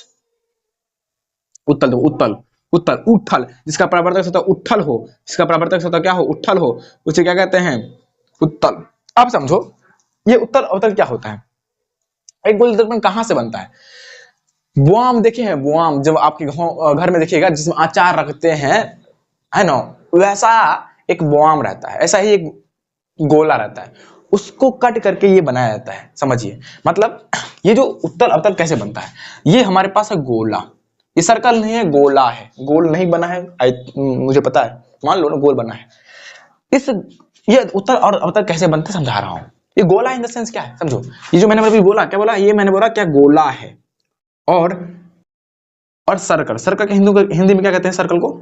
उत्तल, उत्तल उत्तल उत्थल, जिसका परावर्तक सतह उत्थल हो, जिसका परावर्तक सतह क्या हो, उत्थल हो, उसे क्या कहते हैं, उत्तल। अब समझो ये उत्तल अवतल क्या होता है। एक गोलीय दर्पण कहां से बनता है, बुआम देखे हैं, बुआम जब आपके घर में देखिएगा जिसमें अचार रखते हैं, है ना, वैसा एक बुआम रहता है, ऐसा ही एक गोला रहता है, उसको कट करके ये बनाया जाता है, समझिए। मतलब ये जो उत्तल अवतल कैसे बनता है, ये हमारे पास है गोला, ये सर्कल नहीं है, गोला है, गोल नहीं बना है, मुझे पता है, मान लो ना गोल बना है। इस ये उत्तल और अवतल कैसे बनते समझा रहा हूं। ये गोला इन द सेंस क्या है, समझो, ये जो मैंने अभी बोला, क्या बोला, ये मैंने बोला क्या गोला है, और सर्कल, सर्कल के हिंदी में क्या कहते हैं, सर्कल को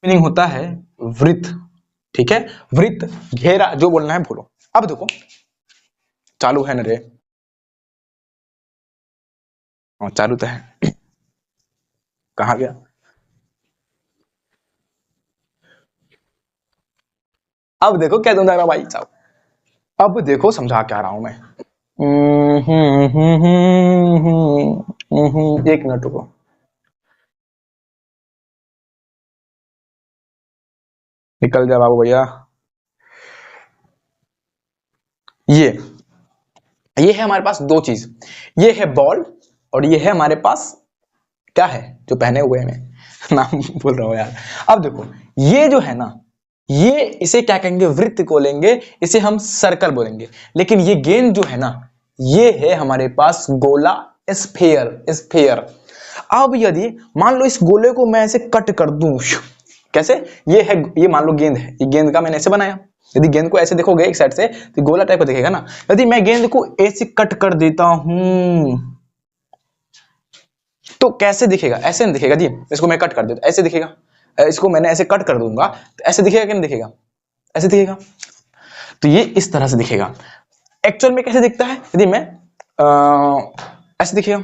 मीनिंग होता है वृत्त, ठीक है, वृत्त, घेरा, जो बोलना है बोलो। अब देखो चालू है ना रे, चालू तो है, कहां गया, अब देखो क्या समझा रहा भाई साहब, अब देखो समझा क्या रहा हूं मैं। एक मिनट रुको, निकल जा बाबू भैया। ये है हमारे पास दो चीज, ये है बॉल और ये है हमारे पास क्या है जो पहने हुए हैं, नाम बोल रहा हूं यार। अब देखो ये जो है ना, ये इसे क्या कहेंगे, वृत्त को लेंगे, इसे हम सर्कल बोलेंगे, लेकिन ये गेंद जो है ना, ये है हमारे पास गोला, स्फीयर, स्फीयर। अब यदि मान लो इस गोले को मैं ऐसे कट कर दूं, कैसे, ये है, ये मान लो गेंद है, ये गेंद का मैंने ऐसे बनाया, यदि गेंद को ऐसे देखोगे एक साइड से तो गोला टाइप का दिखेगा ना, यदि मैं गेंद को ऐसे कट कर देता हूं तो कैसे दिखेगा, ऐसे नहीं दिखेगा जी, इसको मैं कट कर देता ऐसे दिखेगा, इसको मैंने ऐसे कट कर दूंगा तो ऐसे दिखेगा कि नहीं दिखेगा, ऐसे दिखेगा, तो ये इस तरह से दिखेगा। एक्चुअल में कैसे दिखता है, यदि मैं ऐसे दिखेगा,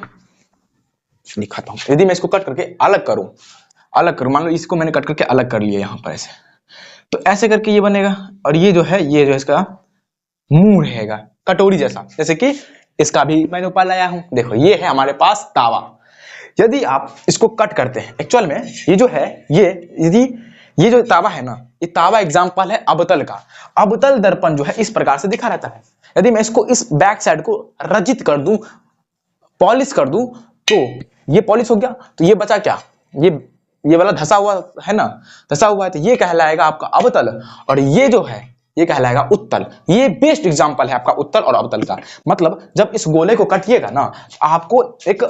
दिखाता हूं, यदि मैं इसको कट करके अलग करूं, मान लो इसको मैंने कट करके अलग कर लिया यहां पर ऐसे, तो ऐसे करके ये बनेगा, और ये जो है इसका मुंह रहेगा कटोरी जैसा, जैसे कि इसका भी मैंने ऊपर लाया हूं, देखो ये है हमारे पास तावा। यदि आप इसको कट करते हैं, एक्चुअल में ये जो है, यदि ये जो तावा है ना, ये तावा एग्जांपल है अवतल का। अवतल दर्पण जो है इस प्रकार से दिखा रहता है। यदि मैं इसको इस बैक साइड को रजित कर दूं, पॉलिश कर दूं, तो ये पॉलिश हो गया, तो ये बचा क्या, ये वाला धसा हुआ है ना, धसा हुआ है, तो ये कहलाएगा आपका अवतल, और ये जो है ये कहलाएगा उत्तल। ये बेस्ट एग्जांपल है आपका उत्तल और अवतल का। मतलब जब इस गोले को काटिएगा ना, आपको एक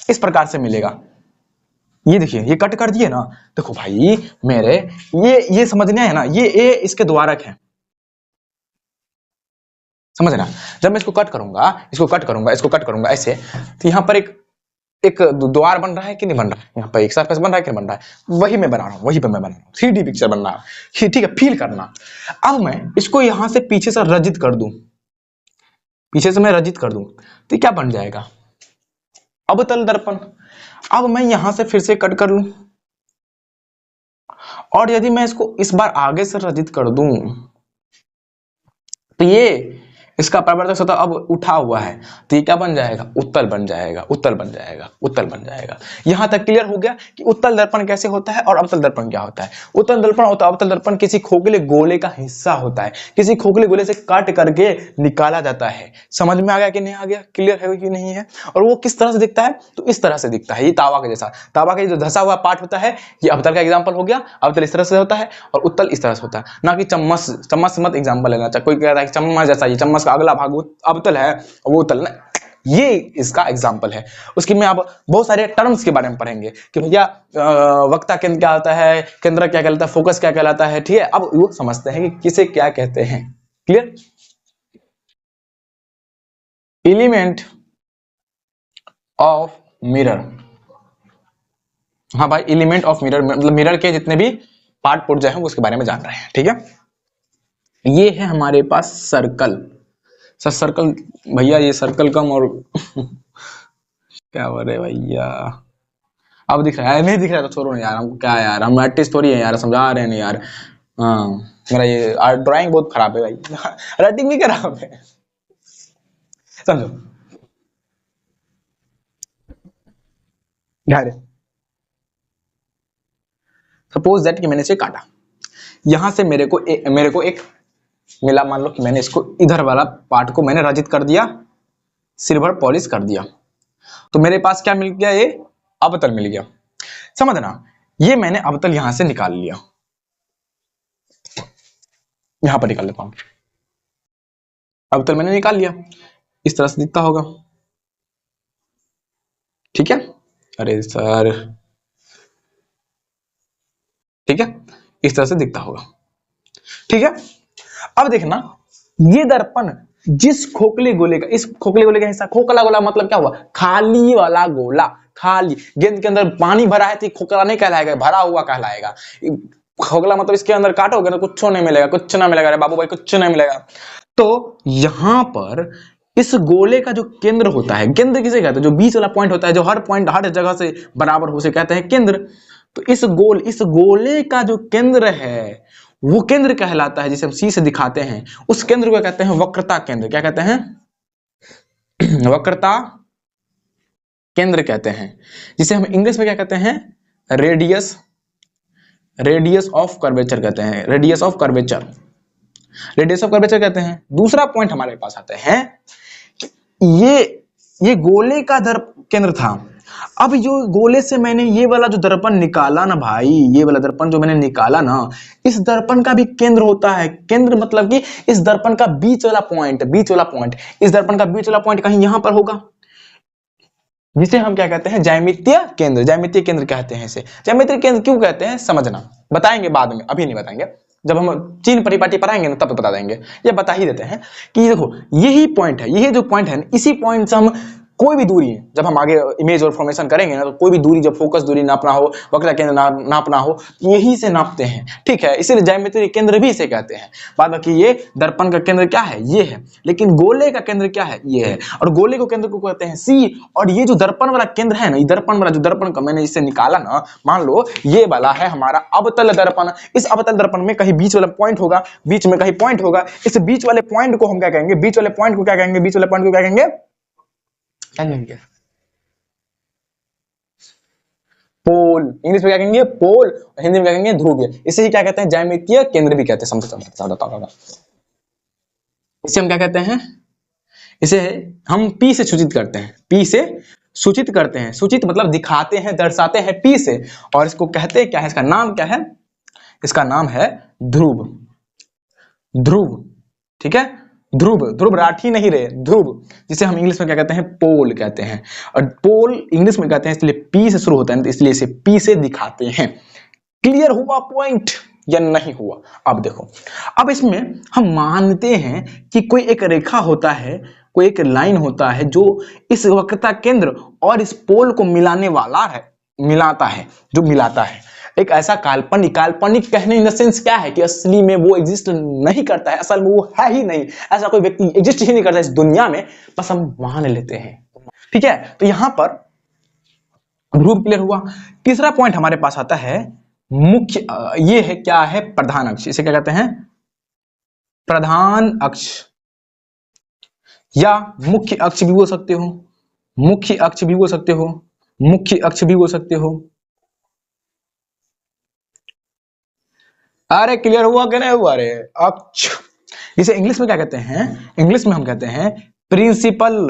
इस प्रकार से मिलेगा, ये देखिए, ये कट कर दिए ना, देखो भाई मेरे, ये समझना है ना, ये इसके द्वारक है, समझना। जब मैं इसको कट करूंगा ऐसे, तो यहां पर एक द्वार बन रहा है कि नहीं बन रहा है, यहाँ पर एक सरफेस बन रहा है कि नहीं बन रहा है, वही मैं बना रहा हूँ, वही पे मैं बना रहा हूँ, 3D पिक्चर बन रहा है, ठीक है, फील करना। अब मैं इसको यहां से पीछे से रजित कर दूं, पीछे से मैं रजित कर दूं तो क्या बन जाएगा, अवतल दर्पण। अब मैं यहां से फिर से कट कर लूं, और यदि मैं इसको इस बार आगे से रजित कर दूं तो ये इसका परावर्तक सतह अब उठा हुआ है, तो ये क्या बन जाएगा, उत्तल बन जाएगा, उत्तल बन जाएगा, उत्तल बन जाएगा। यहां तक क्लियर हो गया कि उत्तल दर्पण कैसे होता है और अवतल दर्पण क्या होता है। उत्तल दर्पण और अवतल दर्पण किसी खोखले गोले का हिस्सा होता है, किसी खोखले गोले से काट करके निकाला जाता है। समझ में आ गया कि नहीं आ गया, क्लियर है कि नहीं है। और वो किस तरह से दिखता है, तो इस तरह से दिखता है, ये तावा के जैसा। तावा का जो धसा हुआ पार्ट होता है ये अवतल का एग्जाम्पल हो गया। अवतल इस तरह से होता है और उत्तल इस तरह से होता है, ना कि चम्मच। चम्मच मत एग्जाम्पल लेना चाहिए, कोई कहता है चम्मच जैसा, ये चम्मच का अगला भाग अवतल है वो उत्तल ना, ये इसका एग्जाम्पल है। उसकी में आप बहुत सारे टर्म्स के बारे में पढ़ेंगे कि भैया वक्ता केंद्र क्या होता है, केंद्र क्या कहलाता है, फोकस क्या कहलाता है, ठीक है। अब वो समझते हैं कि किसे क्या कहते हैं। क्लियर। एलिमेंट ऑफ मिरर, हाँ भाई, एलिमेंट ऑफ मिरर मतलब मिरर के जितने भी पार्ट पुर्जा हैं उसके बारे में जान रहे हैं, ठीक है। ये है हमारे पास सर्कल। सर सर्कल भैया, ये सर्कल कम और क्या बोल रहे भैया, अब दिख रहा है, नहीं दिख रहा तो छोड़ो ना यार, हमको क्या यार, हम आर्टिस्ट थोड़ी है यार, समझा रहे हैं नहीं यार। हाँ मेरा ये ड्राइंग बहुत खराब है भाई राइटिंग भी खराब है, समझो। सपोज दैट कि मैंने इसे काटा, यहां से मेरे को एक मिला, मान लो कि मैंने इसको इधर वाला पार्ट को मैंने रजित कर दिया, सिल्वर पॉलिश कर दिया, तो मेरे पास क्या मिल गया, ये अवतल मिल गया। समझना, ये मैंने अवतल यहां से निकाल लिया, यहां पर निकाल लेता हूं, अवतल मैंने निकाल लिया, इस तरह से दिखता होगा, ठीक है। अरे सर, ठीक है, इस तरह से दिखता होगा, ठीक है। अब देखना, ये दर्पण जिस खोखले गोले का, इस खोखले गोले का हिस्सा, खोखला गोला मतलब क्या हुआ, खाली वाला गोला, खाली। गेंद के अंदर पानी भरा है तो खोखला नहीं कहलाएगा, भरा हुआ कहलाएगा। खोखला मतलब इसके अंदर काटोगे ना कुछ नहीं मिलेगा, कुछ ना मिलेगा, बाबू भाई कुछ नहीं मिलेगा। तो यहां पर इस गोले का जो केंद्र होता है, केंद्र किसे कहते हैं, जो बीच वाला पॉइंट होता है, जो हर पॉइंट हर जगह से बराबर हो, उसे कहते हैं केंद्र। तो इस गोले का जो केंद्र है वो केंद्र कहलाता है, जिसे हम सी से दिखाते हैं, उस केंद्र को कहते हैं वक्रता केंद्र। क्या कहते हैं, वक्रता केंद्र कहते हैं, जिसे हम इंग्लिश में क्या कहते हैं, रेडियस ऑफ कर्वेचर कहते हैं, रेडियस ऑफ कर्वेचर कहते हैं। दूसरा पॉइंट हमारे पास आते हैं, ये गोले का केंद्र था। अब जो गोले से मैंने ये वाला जो दर्पण निकाला ना भाई, ये वाला दर्पण जो मैंने निकाला ना, इस दर्पण का भी केंद्र होता है। केंद्र मतलब कि इस दर्पण का बीच वाला पॉइंट, इस दर्पण का बीच वाला पॉइंट कहीं यहां पर होगा, जिसे हम क्या कहते हैं, ज्यामितीय केंद्र कहते हैं। इसे ज्यामितीय केंद्र क्यों कहते हैं, समझना, बताएंगे बाद में, अभी नहीं बताएंगे, जब हम चीन परिपाटी पढ़ाएंगे ना तब बता देंगे। ये बता ही देते हैं कि देखो यही पॉइंट है, यही जो पॉइंट है, इसी पॉइंट से हम कोई भी दूरी, जब हम आगे इमेज और फॉर्मेशन करेंगे ना, तो कोई भी दूरी, जब फोकस दूरी नापना हो, वक्र केंद्र नापना हो, यही से नापते हैं, ठीक है। इसीलिए ज्यामितीय केंद्र भी इसे कहते हैं। बाद बाकी ये दर्पण का केंद्र क्या है, ये है, लेकिन गोले का केंद्र क्या है, ये है, और गोले को केंद्र को कहते हैं सी। और ये जो दर्पण वाला केंद्र है ना, ये दर्पण वाला जो दर्पण का मैंने इसे निकाला ना, मान लो ये वाला है हमारा अवतल दर्पण। इस अवतल दर्पण में कहीं बीच वाला पॉइंट होगा, बीच में कहीं पॉइंट होगा, इस बीच वाले पॉइंट को हम क्या कहेंगे, बीच वाले पॉइंट को क्या कहेंगे, बीच वाले पॉइंट को क्या कहेंगे, पोल। इंग्लिश में क्या कहेंगे, पोल, हिंदी में क्या कहेंगे, ध्रुवीय। इसे ही क्या कहते हैं, ज्यामितीय केंद्र भी कहते हैं। समझो, इसे हम क्या कहते हैं, इसे हम P से सूचित करते हैं, P से सूचित करते हैं, सूचित मतलब दिखाते हैं, दर्शाते हैं P से। और इसको कहते हैं क्या है, इसका नाम क्या है, इसका नाम है ध्रुव, ठीक है। ध्रुव राठी नहीं रहे, ध्रुव, जिसे हम इंग्लिश में क्या कहते हैं, पोल कहते हैं। और पोल इंग्लिश में कहते हैं इसलिए P से शुरू होता है, इसलिए इसे P से दिखाते हैं। क्लियर हुआ पॉइंट या नहीं हुआ। अब देखो, अब इसमें हम मानते हैं कि कोई एक रेखा होता है, कोई एक लाइन होता है जो इस वक्रता केंद्र और इस पोल को मिलाने वाला है, मिलाता है। एक ऐसा काल्पनिक, काल्पनिक कहने इन द सेंस क्या है कि असली में वो एग्जिस्ट नहीं करता है, असल में वो है ही नहीं, ऐसा कोई व्यक्ति एग्जिस्ट ही नहीं करता इस दुनिया में, बस हम मान लेते हैं। ठीक है, तो यहां पर ग्रुप क्लियर हुआ। तीसरा पॉइंट हमारे पास आता है मुख्य, ये है क्या है, प्रधान अक्ष। इसे क्या कहते हैं, प्रधान अक्ष या मुख्य अक्ष भी बोल सकते हो, मुख्य अक्ष भी बोल सकते हो, मुख्य अक्ष भी बोल सकते हो। अरे क्लियर हुआ कि नहीं हुआ? अरे अक्ष, इसे इंग्लिश में क्या कहते हैं, इंग्लिश में हम कहते हैं principal,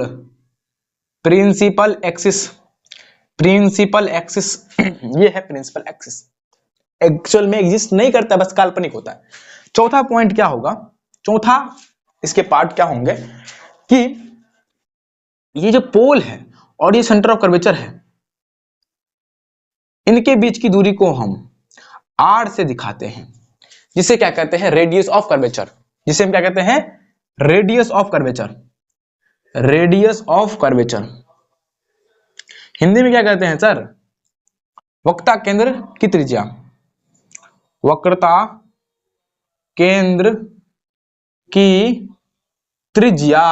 principal axis, principal axis ये है प्रिंसिपल एक्सिस। एक्चुअल में एग्जिस्ट नहीं करता, बस काल्पनिक होता है। चौथा पॉइंट क्या होगा, चौथा इसके पार्ट क्या होंगे कि ये जो पोल है और ये सेंटर ऑफ कर्वेचर है, इनके बीच की दूरी को हम आर से दिखाते हैं, जिसे क्या कहते हैं, रेडियस ऑफ कर्वेचर, जिसे हम क्या कहते हैं, radius of curvature, radius of curvature. Hindi में क्या कहते हैं सर, वक्रता केंद्र की त्रिज्या, वक्रता केंद्र की त्रिज्या।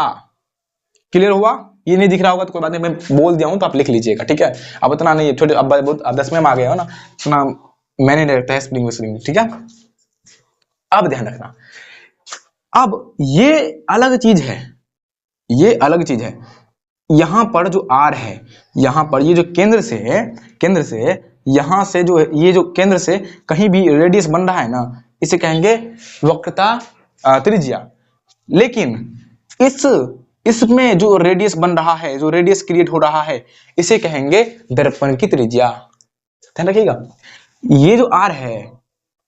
क्लियर हुआ? ये नहीं दिख रहा होगा तो कोई बात नहीं, मैं बोल दिया हूं तो आप लिख लीजिएगा, ठीक है। अब उतना नहीं, छोटे अब बहुत, अब 10 में आ गए हो ना, इतना मैंने नहीं रखता है स्प्रिंग स्प्रिंग, ठीक है। अब ध्यान रखना, अब ये अलग चीज है, ये अलग चीज है। यहां पर जो आर है, यहां पर ये जो केंद्र से है, केंद्र से यहां से जो ये जो केंद्र से कहीं भी रेडियस बन रहा है ना, इसे कहेंगे वक्रता त्रिज्या। लेकिन इसमें जो रेडियस बन रहा है, जो रेडियस क्रिएट हो रहा है, इसे कहेंगे दर्पण की त्रिज्या। ध्यान रखिएगा, ये जो आर है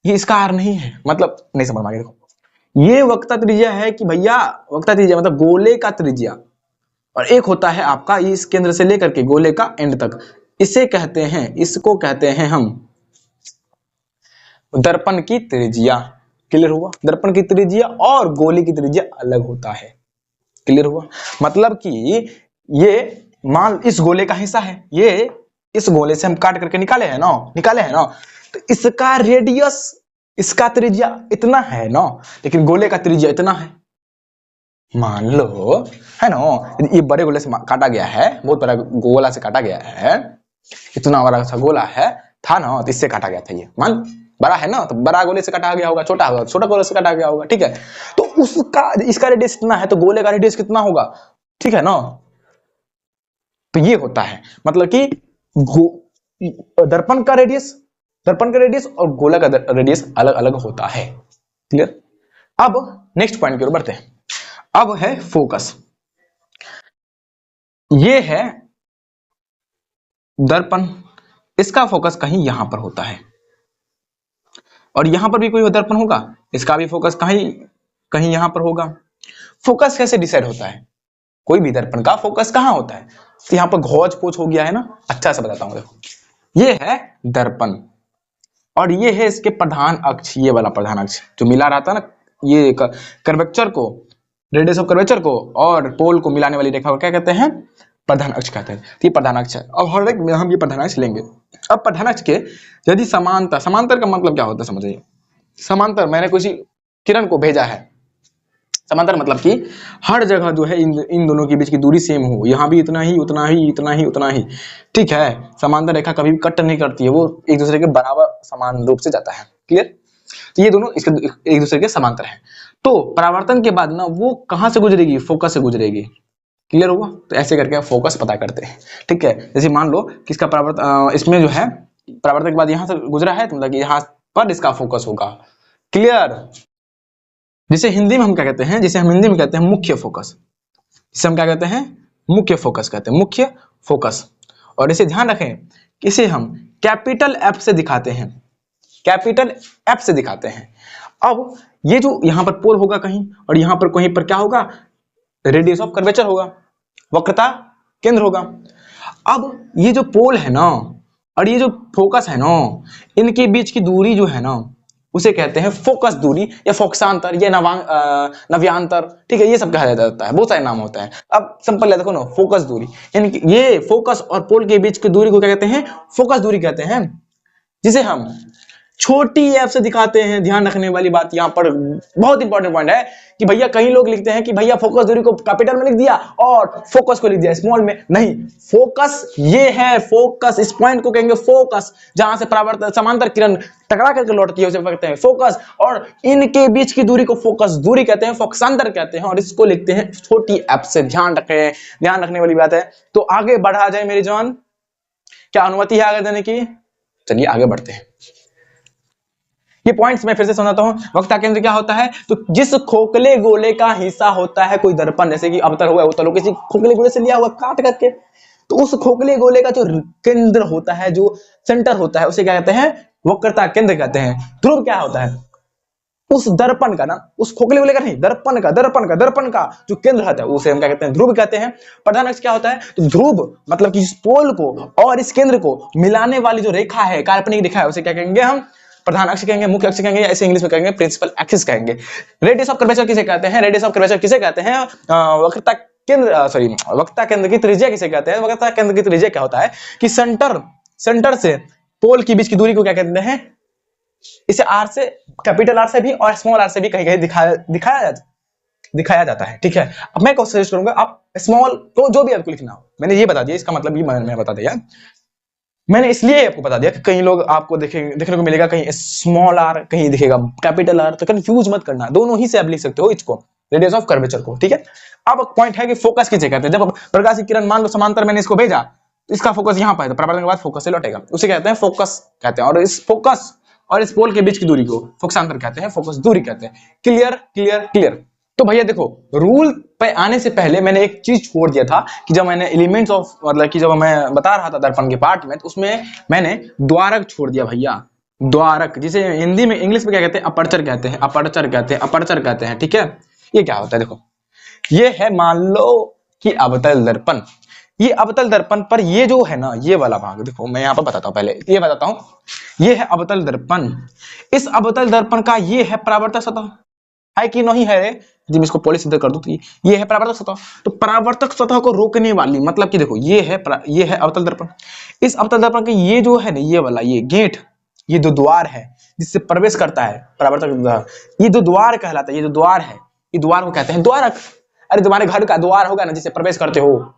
ये इसका आर नहीं है, मतलब नहीं समझ में आ गया, देखो ये वक्रता त्रिज्या है कि भैया, वक्रता त्रिज्या मतलब गोले का त्रिज्या, और एक होता है आपका इस केंद्र से लेकर के गोले का एंड तक, इसे कहते हैं, इसको कहते हैं हम दर्पण की त्रिज्या। क्लियर हुआ? दर्पण की त्रिज्या और गोले की त्रिज्या अलग होता है। क्लियर हुआ? मतलब कि ये मान इस गोले का हिस्सा है, ये इस गोले से हम काट करके निकाले हैं ना, निकाले हैं ना, तो इसका रेडियस, इसका त्रिज्या इतना है ना, लेकिन गोले का त्रिज्या इतना है। मान लो है ना, ये बड़े गोले से काटा गया है, बहुत बड़ा गोला से काटा गया है, इतना बड़ा सा गोला है था ना, तो इससे काटा गया था। ये मान बड़ा है ना, तो बड़ा गोले से काटा गया होगा, छोटा होगा छोटा गोले से काटा गया होगा, ठीक है। तो उसका, इसका रेडियस इतना है तो गोले का रेडियस कितना होगा, ठीक है ना। तो ये होता है, मतलब कि दर्पण का रेडियस, दर्पण का रेडियस और गोला का रेडियस अलग अलग होता है। क्लियर? अब नेक्स्ट पॉइंट की ओर बढ़ते हैं। अब है फोकस। ये है दर्पण, इसका फोकस कहीं यहां पर होता है, और यहां पर भी कोई दर्पण होगा, इसका भी फोकस कहीं कहीं यहां पर होगा। फोकस कैसे डिसाइड होता है, कोई भी दर्पण का फोकस कहां होता है, तो यहां पर घोज पोच हो गया है ना, अच्छा से बताता हूं। देखो ये है दर्पण, और ये है इसके प्रधान अक्ष, ये वाला प्रधान अक्ष जो मिला रहता है ना, ये कर्वेचर को, रेडियस ऑफ कर्वेचर को और पोल को मिलाने वाली रेखा को क्या कहते हैं, प्रधान अक्ष कहते हैं। तो ये प्रधान अक्ष है। अब हर एक में हम ये प्रधान अक्ष लेंगे। अब प्रधान अक्ष के यदि समांतर, समांतर का मतलब क्या होता है समझिए, समांतर मैंने किसी किरण को भेजा है, समांतर मतलब कि हर जगह जो है इन दोनों के बीच की दूरी सेम हो, यहाँ भी इतना ही उतना ही इतना ही उतना ही, ठीक है। समांतर रेखा कभी भी कट नहीं करती है, वो एक दूसरे के बराबर समान रूप से जाता है। क्लियर? तो ये दोनों इसके एक दूसरे के समांतर हैं। तो परावर्तन के बाद ना वो कहां से गुजरेगी, फोकस से गुजरेगी। क्लियर हुआ? तो ऐसे करके आप फोकस पता करते हैं, ठीक है। जैसे मान लो कि इसका परावर्तन, इसमें जो है परावर्तन के बाद यहां से गुजरा है, तो मतलब कि यहां पर इसका फोकस होगा। क्लियर? जिसे हिंदी में हम क्या कहते हैं, जिसे हम हिंदी में कहते हैं मुख्य फोकस, जिसे हम क्या कहते हैं, मुख्य फोकस कहते हैं, मुख्य फोकस। और इसे ध्यान रखें कि इसे हम कैपिटल एफ से दिखाते हैं, कैपिटल एफ से दिखाते हैं। अब ये जो यहां पर पोल होगा कहीं, और यहां पर कहीं पर क्या होगा, रेडियस ऑफ कर्वेचर होगा, वक्रता केंद्र होगा। अब ये जो पोल है ना और ये जो फोकस है ना, इनके बीच की दूरी जो है ना, उसे कहते हैं फोकस दूरी या फोकसांतर या नव्यांतर, ठीक है। ये सब कहा जाता है, बहुत सारे नाम होते हैं। अब सिंपल देखो ना, फोकस दूरी, यानी कि ये फोकस और पोल के बीच की दूरी को क्या कहते हैं, फोकस दूरी कहते हैं। जिसे हम छोटी एफ से दिखाते हैं। ध्यान रखने वाली बात यहाँ पर बहुत इंपॉर्टेंट पॉइंट है कि भैया कई लोग लिखते हैं कि भैया फोकस दूरी को कैपिटल में लिख दिया और फोकस को लिख दिया स्मॉल में। नहीं, फोकस ये है, फोकस इस पॉइंट को कहेंगे फोकस, जहां से परावर्तन समांतर किरण टकरा करके लौटती है उसे कहते हैं फोकस, और इनके बीच की दूरी को फोकस दूरी कहते हैं, फोकसांतर कहते हैं, और इसको लिखते हैं छोटी एफ से। ध्यान रखने वाली बात है। तो आगे बढ़ा जाए मेरी जान, क्या अनुमति है आगे देने की? चलिए आगे बढ़ते हैं। ये पॉइंट्स मैं फिर से समझाता हूं। वक्ता केंद्र क्या होता है? तो जिस खोखले गोले का हिस्सा होता है कोई दर्पण, जैसे कि अवतल हुआ, अवतल किसी खोखले गोले से लिया हुआ काट करके, तो उस खोखले गोले का जो केंद्र होता है, जो सेंटर होता है, उसे क्या कहते हैं? वक्रता केंद्र कहते हैं। ध्रुव क्या होता है? उस दर्पण का ना, उस खोखले गोले का नहीं, दर्पण का जो केंद्र होता है उसे हम क्या कहते हैं? ध्रुव कहते हैं। प्रधान अक्ष क्या होता है? तो ध्रुव मतलब कि इस पोल को और इस केंद्र को मिलाने वाली जो रेखा है, काल्पनिक रेखा है, उसे क्या कहेंगे हम? प्रधान अक्ष कहेंगे, मुख्य अक्ष कहेंगे, या ऐसे इंग्लिश में कहेंगे प्रिंसिपल एक्सिस कहेंगे। रेडियस ऑफ कर्वेचर किसे कहते हैं? रेडियस ऑफ कर्वेचर किसे कहते हैं? वक्रता केंद्र, सॉरी, वक्ता केंद्र की त्रिज्या किसे कहते हैं? वक्ता केंद्र की त्रिज्या क्या होता है कि सेंटर से पोल के बीच की दूरी को क्या कहते हैं? इसे आर से, कैपिटल आर से भी और स्मॉल आर से भी कहीं दिखाया जाता है। ठीक है, अब मैं कोशिश करूंगा आप स्मॉल को जो भी आपको लिखना हो, मैंने ये बता दिया, इसका मतलब ये मैंने बता दिया। मैंने इसलिए आपको बता दिया कि कई लोग आपको देखने को मिलेगा कहीं स्मॉल आर, कहीं दिखेगा कैपिटल आर, तो कंफ्यूज मत करना, दोनों ही से आप लिख सकते हो इसको, रेडियस ऑफ कर्वेचर को। ठीक है, अब पॉइंट है कि फोकस किसे कहते हैं? जब प्रकाश की किरण मान लो समांतर मैंने इसको भेजा, तो इसका फोकस यहाँ पर है, तो परावर्तन के बाद फोकस से लौटेगा, उसे कहते हैं फोकस कहते हैं। और इस फोकस और इस पोल के बीच की दूरी को फोकसांतर कहते हैं, फोकस दूरी कहते हैं। क्लियर। तो भैया देखो, रूल पे आने से पहले मैंने एक चीज छोड़ दिया था कि जब मैंने एलिमेंट्स ऑफ, मतलब कि जब मैं बता रहा था दर्पण के पार्ट में, तो उसमें मैंने द्वारक छोड़ दिया भैया। द्वारक, जिसे हिंदी में, इंग्लिश में क्या कहते हैं? अपर्चर कहते हैं। ठीक है, ये क्या होता है? देखो, ये है, मान लो कि अवतल दर्पण, ये अवतल दर्पण पर ये जो है ना, ये वाला भाग, देखो मैं यहाँ पर बताता हूँ, पहले ये बताता हूँ, ये है अवतल दर्पण। इस अवतल दर्पण का ये है परावर्तक सतह, है कि नहीं है रे? जी मैं इसको पॉलिश सिद्ध कर दूं तो ये है परावर्तक सतह। तो परावर्तक सतह को रोकने वाली, मतलब कि देखो ये है अवतल दर्पण। इस अवतल दर्पण के ये जो है ना, ये वाला, ये गेट, ये जो द्वार है जिससे प्रवेश करता है परावर्तक, ये जो द्वार कहलाता है, ये जो द्वार है, ये द्वार को कहते हैं द्वारक। अरे तुम्हारे घर का द्वार होगा ना जिससे प्रवेश करते हो,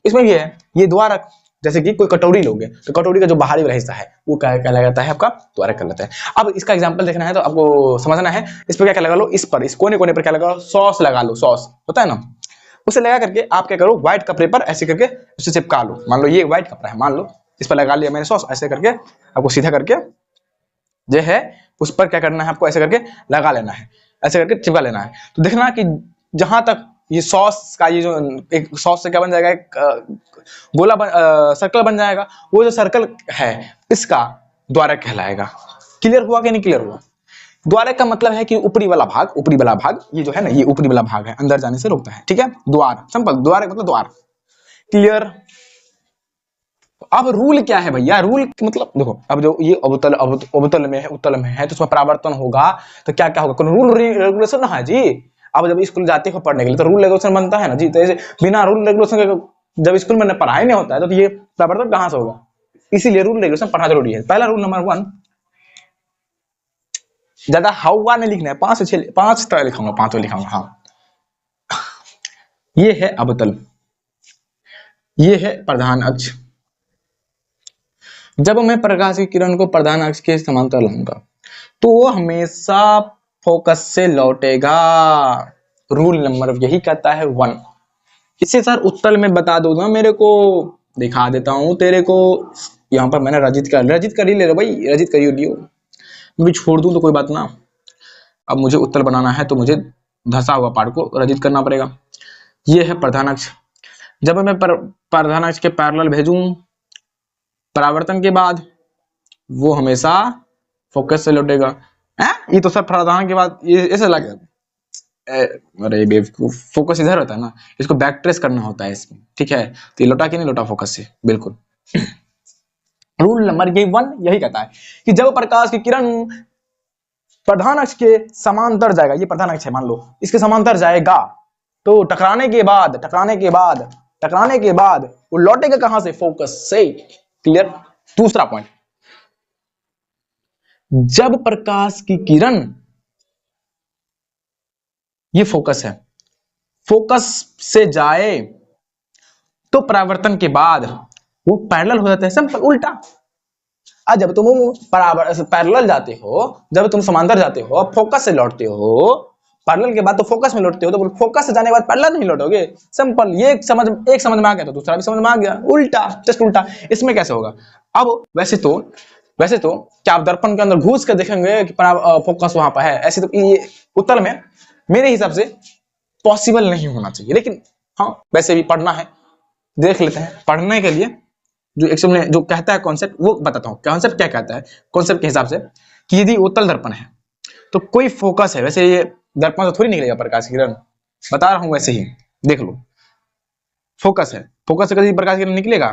इसमें भी है ये द्वारक। जैसे कि कोई कटोरी लोगे तो कटोरी का जो बाहरी वाला हिस्सा है वो क्या कहलाता है? आपका द्वारक कहलाता है। अब इसका एग्जांपल देखना है तो आपको समझना है, इस पर क्या लगा लो, इस पर, इस कोने कोने पर क्या लगा लो? सॉस लगा लो, सॉस होता है ना, उसे लगा करके आप क्या करो, व्हाइट कपड़े पर ऐसे करके उसे चिपका लो। मान लो ये व्हाइट कपड़ा है, मान लो इस पर लगा लिया मैंने सॉस, ऐसे करके आपको सीधा करके जो है उस पर क्या करना है? आपको ऐसे करके लगा लेना है, ऐसे करके चिपका लेना है। तो देखना कि जहां तक ये सॉस का, ये जो एक सॉस से क्या बन जाएगा? एक सर्कल बन जाएगा। वो जो सर्कल है इसका द्वारक कहलाएगा। क्लियर हुआ कि नहीं क्लियर हुआ? द्वारक का मतलब है कि ऊपरी वाला भाग, ये जो है ना, ये ऊपरी वाला भाग है, अंदर जाने से रोकता है। ठीक है, द्वार, सिंपल, द्वारक मतलब द्वार। क्लियर? अब रूल क्या है भैया? रूल मतलब देखो, अब जो ये अवतल में है, उत्तल में है, तो उसमें परावर्तन होगा, तो क्या क्या होगा? रूल रेगुलेशन ना है जी। अब जब स्कूल जाते हो पढ़ने के लिए तो रूल रेगुलेशन बनता है ना जी। तो बिना रूल रेगुलेशन के जब स्कूल में पढ़ाई नहीं होता है तो ये परावर्तन कहां से होगा? इसीलिए रूल रेगुलेशन पढ़ना जरूरी है। पहला रूल नंबर 1, ज्यादा हवा नहीं लिखना है, 5 से 6, 5 तरह लिखाऊंगा, 5 लिखाऊंगा। हाँ, ये है अवतल, ये है प्रधान अक्ष। जब मैं प्रकाश की किरण को प्रधान अक्ष के समांतर लाऊंगा तो वो हमेशा फोकस से लौटेगा। रूल नंबर यही कहता है 1। इसे सर उत्तल में बता दो ना, मेरे को दिखा देता हूं तेरे को। यहाँ पर मैंने रजित कर ही ले लो भाई, रजित कर ही लियो, मैं भी छोड़ दूं तो कोई बात ना। अब मुझे उत्तल बनाना है तो मुझे धंसा हुआ पार्ट को रजित करना पड़ेगा। ये है प्रधान अक्ष। जब मैं प्रधान अक्ष के पैरेलल भेजूं परावर्तन के बाद, वो हमेशा फोकस से लौटेगा। ये तो सर प्रधान के बाद ये ऐसे लगे, अरे बेवकूफ, फोकस इधर होता है ना, इसको बैक ट्रेस करना होता है इसमें। ठीक है, तो ये लौटा कि नहीं लौटा फोकस से? बिल्कुल। रूल नंबर 1 यही कहता है कि जब प्रकाश की किरण प्रधान अक्ष के समांतर जाएगा, ये प्रधान अक्ष है मान लो, इसके समांतर जाएगा, तो टकराने के बाद वो लौटेगा कहां से? फोकस से। क्लियर? दूसरा पॉइंट, जब प्रकाश की किरण, ये फोकस है, फोकस से जाए तो परावर्तन के बाद वो पैरेलल हो जाता है, सिंपल उल्टा। आज जब तुम पैरेलल जाते हो, जब तुम समांतर जाते हो, फोकस से लौटते हो, पैरेलल के बाद तो फोकस में लौटते हो, तो फोकस से जाने के बाद पैरेलल नहीं लौटोगे, सिंपल। ये एक समझ में आ गया तो दूसरा भी समझ में आ गया, उल्टा, जस्ट उल्टा। इसमें कैसे होगा? अब वैसे तो क्या आप दर्पण के अंदर घुस कर देखेंगे कि फोकस वहां पर है? ऐसे तो ये उत्तर में मेरे हिसाब से पॉसिबल नहीं होना चाहिए, लेकिन हाँ वैसे भी पढ़ना है, देख लेते हैं। पढ़ने के लिए जो एक्चुअल में जो कहता है कॉन्सेप्ट, वो बताता हूँ। कॉन्सेप्ट क्या कहता है कॉन्सेप्ट के हिसाब से, कि यदि उत्तल दर्पण है तो कोई फोकस है, वैसे ये दर्पण तो थोड़ी निकलेगा प्रकाश की किरण, बता रहा हूँ वैसे ही, देख लो। फोकस है, फोकस से कभी प्रकाश की किरण निकलेगा,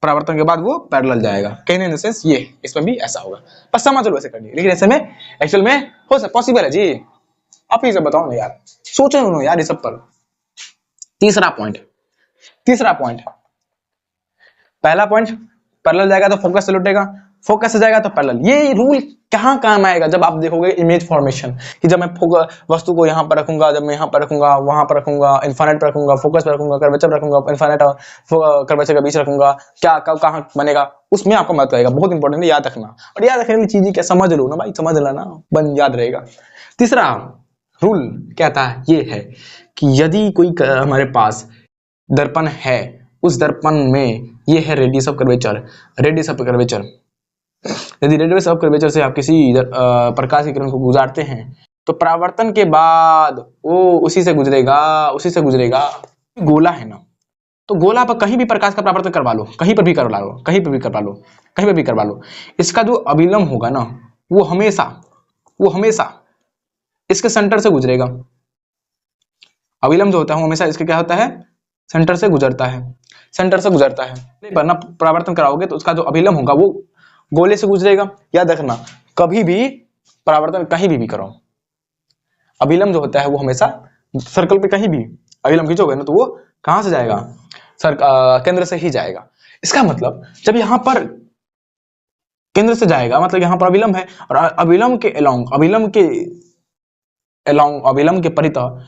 परावर्तन के बाद वो पैरेलल जाएगा, कहने इन सेंस ये, इसमें भी ऐसा होगा, बस समझ लो ऐसे करनी। लेकिन ऐसे में एक्चुअल में हो सकता, पॉसिबल है जी। आप ही सब बताओ ना यार, सोचो यार ये सब पर। तीसरा पॉइंट, पहला पॉइंट, पैरेलल जाएगा तो फोकस से लौटेगा, फोकस से जाएगा तो पैरेलल। ये रूल कहाँ काम आएगा? जब आप देखोगे इमेज फॉर्मेशन, कि जब मैं वस्तु को यहाँ पर रखूंगा, जब मैं यहाँ पर रखूंगा, वहां पर रखूंगा, इनफाइनाइट पर रखूंगा, फोकस पर रखूंगा, कर्वेचर पर रखूंगा, इनफाइनाइट और कर्वेचर के बीच रखूंगा, क्या कब कहाँ बनेगा, उसमें आपको मत आएगा। बहुत इंपॉर्टेंट है, याद रखना। और याद रखने वाली चीजें क्या, समझ लो ना भाई, समझ लेना, बन याद रहेगा। तीसरा रूल कहता है ये है कि यदि कोई हमारे पास दर्पण है, उस दर्पण में ये है radius of curvature, radius of curvature. यदि रेडियस ऑफ कर्वेचर से आप किसी प्रकाश की किरण को गुजारते हैं तो परावर्तन के बाद वो उसी से गुजरेगा। गोला है ना, तो गोला पर कहीं भी प्रकाश का परावर्तन करवा लो, कहीं पर भी करवा लो, इसका जो अभिलंब होगा ना, वो हमेशा इसके सेंटर से गुजरेगा। अभिलंब जो होता है वो हमेशा इसके क्या होता है, सेंटर से गुजरता है। पर ना परावर्तन कराओगे तो उसका जो अभिलंब होगा वो गोले से गुजरेगा। याद रखना, कभी भी परावर्तन कहीं भी करो, अभिलंब जो होता है वो हमेशा सर्कल पे कहीं भी अभिलंब खींचोगे ना तो वो कहां से जाएगा, केंद्र से ही जाएगा। इसका मतलब जब यहां पर केंद्र से जाएगा, मतलब यहां पर अभिलंब है, और अभिलंब के परितः,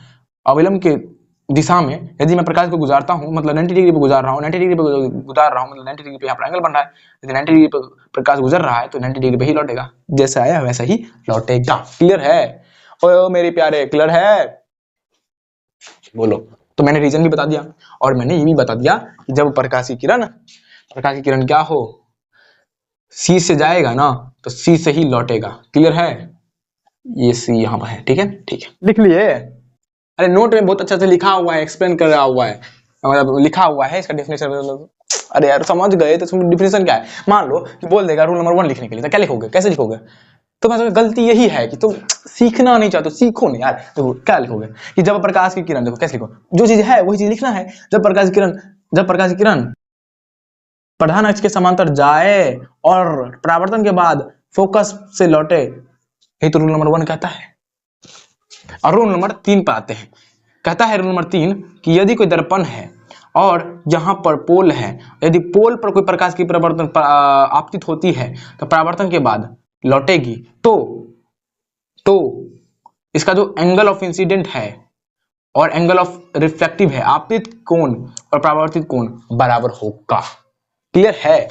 अभिलंब के दिशा में यदि मैं प्रकाश को गुजारता हूं, मतलब 90 डिग्री पे गुजार रहा हूं, 90 डिग्री पे मतलब 90 डिग्री पे यहाँ पर एंगल बन रहा है, यदि 90 डिग्री पे प्रकाश गुजर रहा है तो 90 डिग्री पे ही लौटेगा, जैसे आया वैसा ही लौटेगा। क्लियर है? ओ मेरे प्यारे, क्लियर है? बोलो। तो मैंने रीजन भी बता दिया, और मैंने ये भी बता दिया कि जब प्रकाश की किरण क्या हो, सी से जाएगा ना तो सी से ही लौटेगा। क्लियर है? ये सी यहाँ पर है, ठीक है, लिख लिए। अरे नोट में बहुत अच्छा से लिखा हुआ है, एक्सप्लेन कर रहा हुआ है, मतलब लिखा हुआ है इसका डेफिनेशन। अरे यार समझ गए तो डिफिनेशन क्या है? मान लो कि बोल देगा रूल नंबर 1 लिखने के लिए, तो क्या लिखोगे, कैसे लिखोगे? तो मतलब गलती यही है कि तुम सीखना नहीं चाहते, सीखो नहीं यार। देखो क्या लिखोगे कि जब प्रकाश की किरण, देखो कैसे लिखो, जो चीज है वही चीज लिखना है। जब प्रकाश की किरण प्रधान अक्ष के समांतर जाए और परावर्तन के बाद फोकस से लौटे, यही तो रूल नंबर 1 कहता है। और रूल नंबर 3 पर आते हैं। कहता है रूल नंबर 3 कि यदि कोई दर्पण है और यहाँ पर पोल है, यदि पोल पर कोई प्रकाश की परावर्तन आपतित होती है तो परावर्तन के बाद लौटेगी, तो इसका जो एंगल ऑफ इंसिडेंट है और एंगल ऑफ रिफ्लेक्टिव है, आपतित कोण और परावर्तित कोण बराबर होगा। क्लियर है?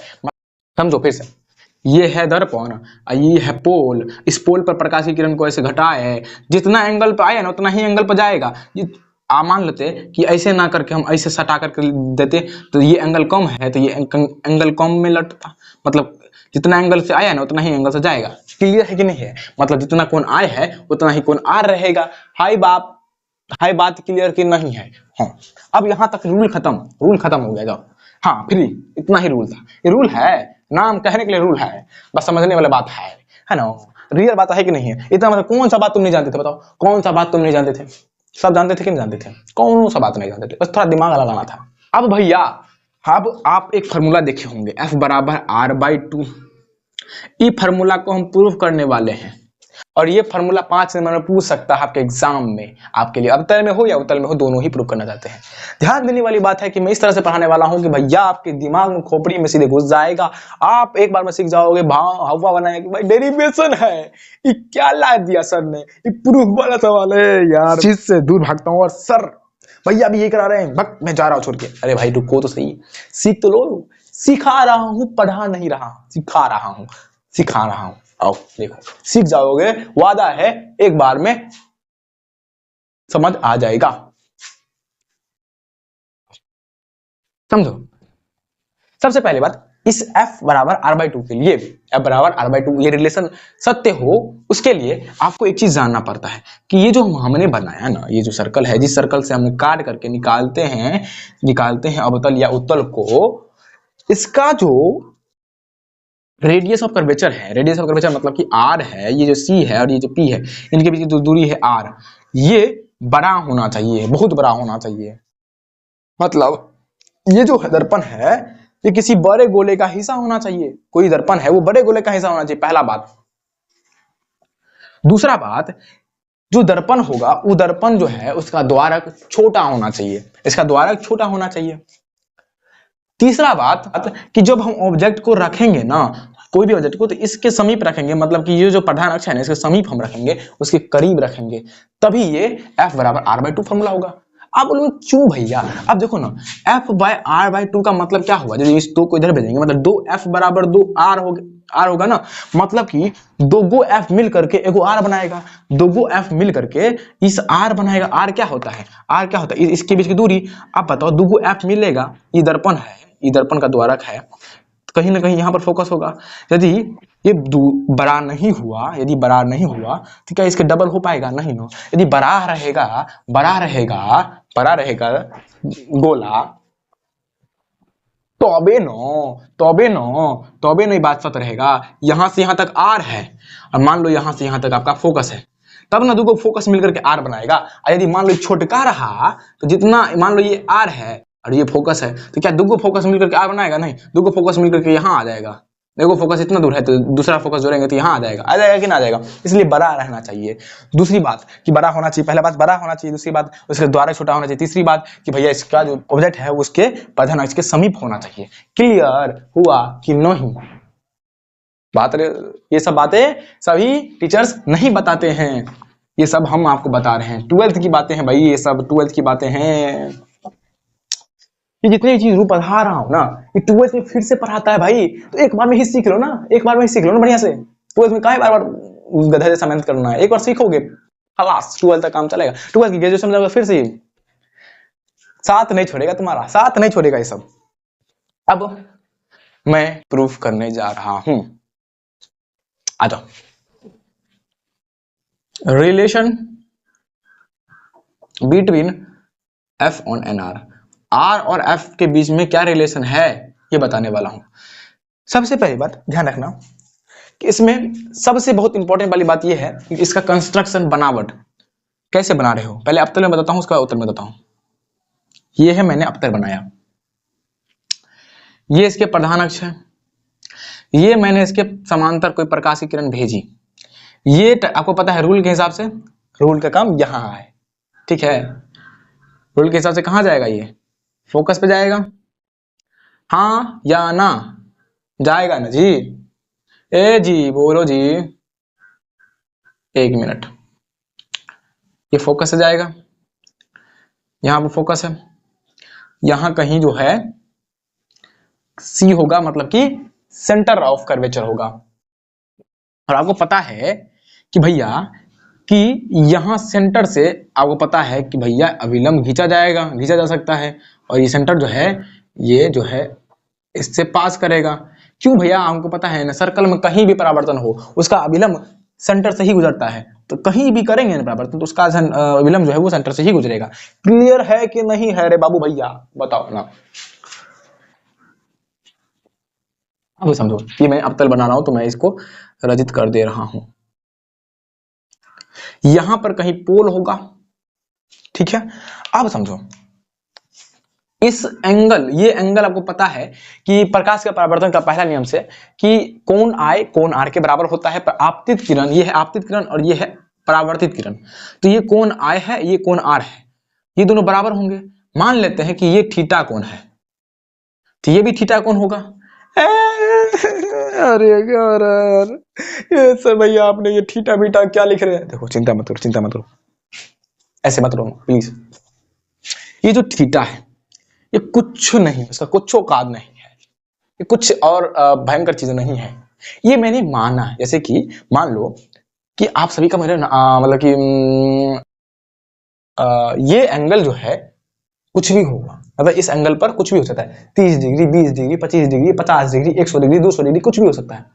समझो फिर से, ये है दर्पण, ये है पोल, इस पोल पर प्रकाश की किरण को ऐसे घटाए, जितना एंगल पर आया ना उतना ही एंगल पर जाएगा। मान लेते कि ऐसे ना करके हम ऐसे सटा करके देते तो ये एंगल कम है, तो ये एंगल कम में लटता, मतलब जितना एंगल से आया ना उतना ही एंगल से जाएगा। क्लियर है कि नहीं है? मतलब जितना कोण आए है उतना ही कोण आ रहेगा। हाई बात क्लियर की नहीं है? हाँ, अब यहाँ तक रूल खत्म हो गया। जाओ, हाँ फ्री, इतना ही रूल था। ये रूल है, नाम कहने के लिए रूल है, बस समझने वाली बात है ना? रियल बात है कि नहीं है? इतना मतलब कौन सा बात तुम नहीं जानते थे? बताओ कौन सा बात तुम नहीं जानते थे? सब जानते थे कि नहीं जानते थे? कौन सा बात नहीं जानते थे? बस थोड़ा दिमाग लगाना था। अब भैया, अब आप एक फार्मूला देखे होंगे, F = R/2। इस फार्मूला को हम प्रूव करने वाले हैं। और ये फॉर्मूला 5 नंबर में पूछ सकता है आपके एग्जाम में, आपके लिए अवतल में हो या उत्तल में हो, दोनों ही प्रूव करना चाहते हैं। ध्यान देने वाली बात है कि मैं इस तरह से पढ़ाने वाला हूं कि भैया आपके दिमाग में, खोपड़ी में सीधे घुस जाएगा, आप एक बार में सीख जाओगे। हवा बनाया कि भाई डेरिवेशन है, ये क्या ला दिया सर ने, ये प्रूफ वाला सवाल है यार, चीज से दूर भागता हूँ। और सर भैया अभी ये करा रहे हैं, भक्त मैं जा रहा हूँ छोड़ के। अरे भाई रुको तो सही, सीख तो लो। सिखा रहा हूँ, पढ़ा नहीं रहा, सिखा रहा हूँ, सिखा रहा हूँ। आओ देखो, सीख जाओगे, वादा है एक बार में समझ आ जाएगा। समझो, सबसे पहले बात, इस f बराबर r/2 के लिए, f बराबर r/2 ये रिलेशन सत्य हो, उसके लिए आपको एक चीज जानना पड़ता है कि ये जो हमने बनाया ना, ये जो सर्कल है, जिस सर्कल से हमने काट करके निकालते हैं अवतल या उत्तल को, इसका जो रेडियस ऑफ कर्वेचर है, रेडियस ऑफ कर्वेचर मतलब कि r है, ये जो c है और ये जो p है, इनके बीच की जो दूरी है r, ये बड़ा होना चाहिए, बहुत बड़ा होना चाहिए। मतलब ये जो दर्पण है, ये किसी बड़े गोले का हिस्सा होना चाहिए। कोई दर्पण है वो बड़े गोले का हिस्सा होना चाहिए, पहला बात। दूसरा बात, जो दर्पण होगा वो दर्पण जो है उसका द्वारक छोटा होना चाहिए, इसका द्वारक छोटा होना चाहिए। तीसरा बात कि जब हम ऑब्जेक्ट को रखेंगे ना, कोई भी ऑब्जेक्ट को, तो इसके समीप रखेंगे, मतलब कि ये जो प्रधान अक्ष है ना, इसके समीप हम रखेंगे, उसके करीब रखेंगे, तभी ये f बराबर r/2 फॉर्मूला होगा। आप बोलोगे क्यों भैया? अब देखो ना, f बाय r/2 का मतलब क्या हुआ, जब इस 2 को इधर भेजेंगे मतलब 2f बराबर 2r होगा ना, मतलब कि 2 गो f मिल करके एगो r बनाएगा, 2 गो f मिल करके इस r बनाएगा। r क्या होता है? r क्या होता है? इसके बीच की दूरी। आप बताओ, 2 गो f मिलेगा, ये दर्पण है, ये दर्पण का द्वारक है, कहीं ना कहीं यहाँ पर फोकस होगा। यदि ये बड़ा नहीं हुआ, यदि बड़ा नहीं हुआ तो क्या इसके डबल हो पाएगा? नहीं नो। यदि बड़ा रहेगा गोला, तोबे नो ये बात सत रहेगा। यहाँ से यहाँ तक r है, और मान लो यहाँ से यहाँ तक आपका फोकस है, तब ना दो फोकस मिलकर के r बनाएगा। और यदि मान लो छोटका रहा, तो जितना मान लो ये r है और ये फोकस है, तो क्या दो फोकस मिलकर के r बनाएगा? नहीं, दो फोकस मिलकर के यहाँ आ जाएगा। देखो फोकस इतना दूर है तो दूसरा फोकस जोड़ेंगे तो यहाँ आ जाएगा कि ना आ जाएगा? इसलिए बड़ा रहना चाहिए। दूसरी बात कि बड़ा होना चाहिए, पहला बात बड़ा होना चाहिए, दूसरी बात उसके द्वारक छोटा होना चाहिए, तीसरी बात कि भैया इसका जो ऑब्जेक्ट है उसके प्रधान अक्ष के समीप होना चाहिए। क्लियर हुआ कि नहीं? बात, ये सब बातें सभी टीचर्स नहीं बताते हैं, ये सब हम आपको बता रहे हैं। 12th की बातें हैं भाई, ये सब 12th की बातें हैं। ये जितनी चीज मैं पढ़ा रहा हूँ ना, ये 12th में फिर से पढ़ाता है भाई, तो एक बार में ही सीख लो ना, एक बार में ही सीख लो ना बढ़िया से। 12th में काहे बार बार गधे जैसा मेहनत करना है? एक बार सीखोगे खलास, 12th तक काम चलेगा। 12th की ग्रेजुएशन में फिर से साथ नहीं छोड़ेगा, तुम्हारा साथ नहीं छोड़ेगा ये सब। अब मैं प्रूफ करने जा रहा हूं, आ जाओ। Relation between f on nr, r और f के बीच में क्या रिलेशन है ये बताने वाला हूं। सबसे पहली बात ध्यान रखना कि इसमें सबसे बहुत इंपॉर्टेंट वाली बात यह है कि इसका कंस्ट्रक्शन, बनावट कैसे बना रहे हो। पहले अवतल में बताता हूं, उसका उत्तल में बताता हूं। ये है, मैंने अवतल बनाया, ये इसके प्रधान अक्ष है, ये मैंने इसके समांतर कोई प्रकाश की किरण भेजी। ये आपको पता है रूल के हिसाब से, रूल का काम यहां है, ठीक है? रूल के हिसाब से कहां जाएगा? ये फोकस पे जाएगा, हाँ या ना? जाएगा ना जी? ए जी बोलो जी, एक मिनट। ये फोकस से जाएगा, यहां पर फोकस है, यहां कहीं जो है सी होगा, मतलब कि सेंटर ऑफ कर्वेचर होगा। और आपको पता है कि भैया कि यहां सेंटर से आपको पता है कि भैया अविलंब खींचा जा सकता है, और ये सेंटर जो है, ये जो है इससे पास करेगा। क्यों भैया? हमको पता है ना, सर्कल में कहीं भी परावर्तन हो उसका अविलंब सेंटर से ही गुजरता है, तो कहीं भी करेंगे ना परावर्तन तो उसका अविलंब जो है वो सेंटर से ही गुजरेगा। क्लियर है कि नहीं है रे बाबू भैया? बताओ ना। अब समझो, ये मैं अवतल बना रहा हूं तो मैं इसको रजित कर दे रहा हूं। यहां पर कहीं पोल होगा, ठीक है? अब समझो, इस एंगल, ये एंगल आपको पता है कि प्रकाश के परावर्तन का पहला नियम से कि कोण I कोण R के बराबर होता है। आपतित किरण, ये है आपतित किरण और ये है परावर्तित किरण, तो ये कोण I है, ये कोण R है, ये दोनों बराबर होंगे। मान लेते हैं कि ये थीटा कोण है, तो ये भी थीटा कोण होगा। अरे यार, ये सब भैया आपने ये थीटा बीटा क्या लिख रहे हैं? देखो चिंता मत करो, चिंता मत करो, ऐसे मत रहो प्लीज। ये जो थीटा है ये कुछ नहीं, इसका कुछ औकात नहीं है, ये कुछ और भयंकर चीज नहीं है। ये मैंने माना, जैसे कि मान लो कि आप सभी का मेरे मतलब कि ये एंगल जो है कुछ भी होगा, मतलब इस एंगल पर कुछ भी हो सकता है, 30 degree, 20 degree, 25 degree, 50 degree, 100 degree, 200 degree, कुछ भी हो सकता है।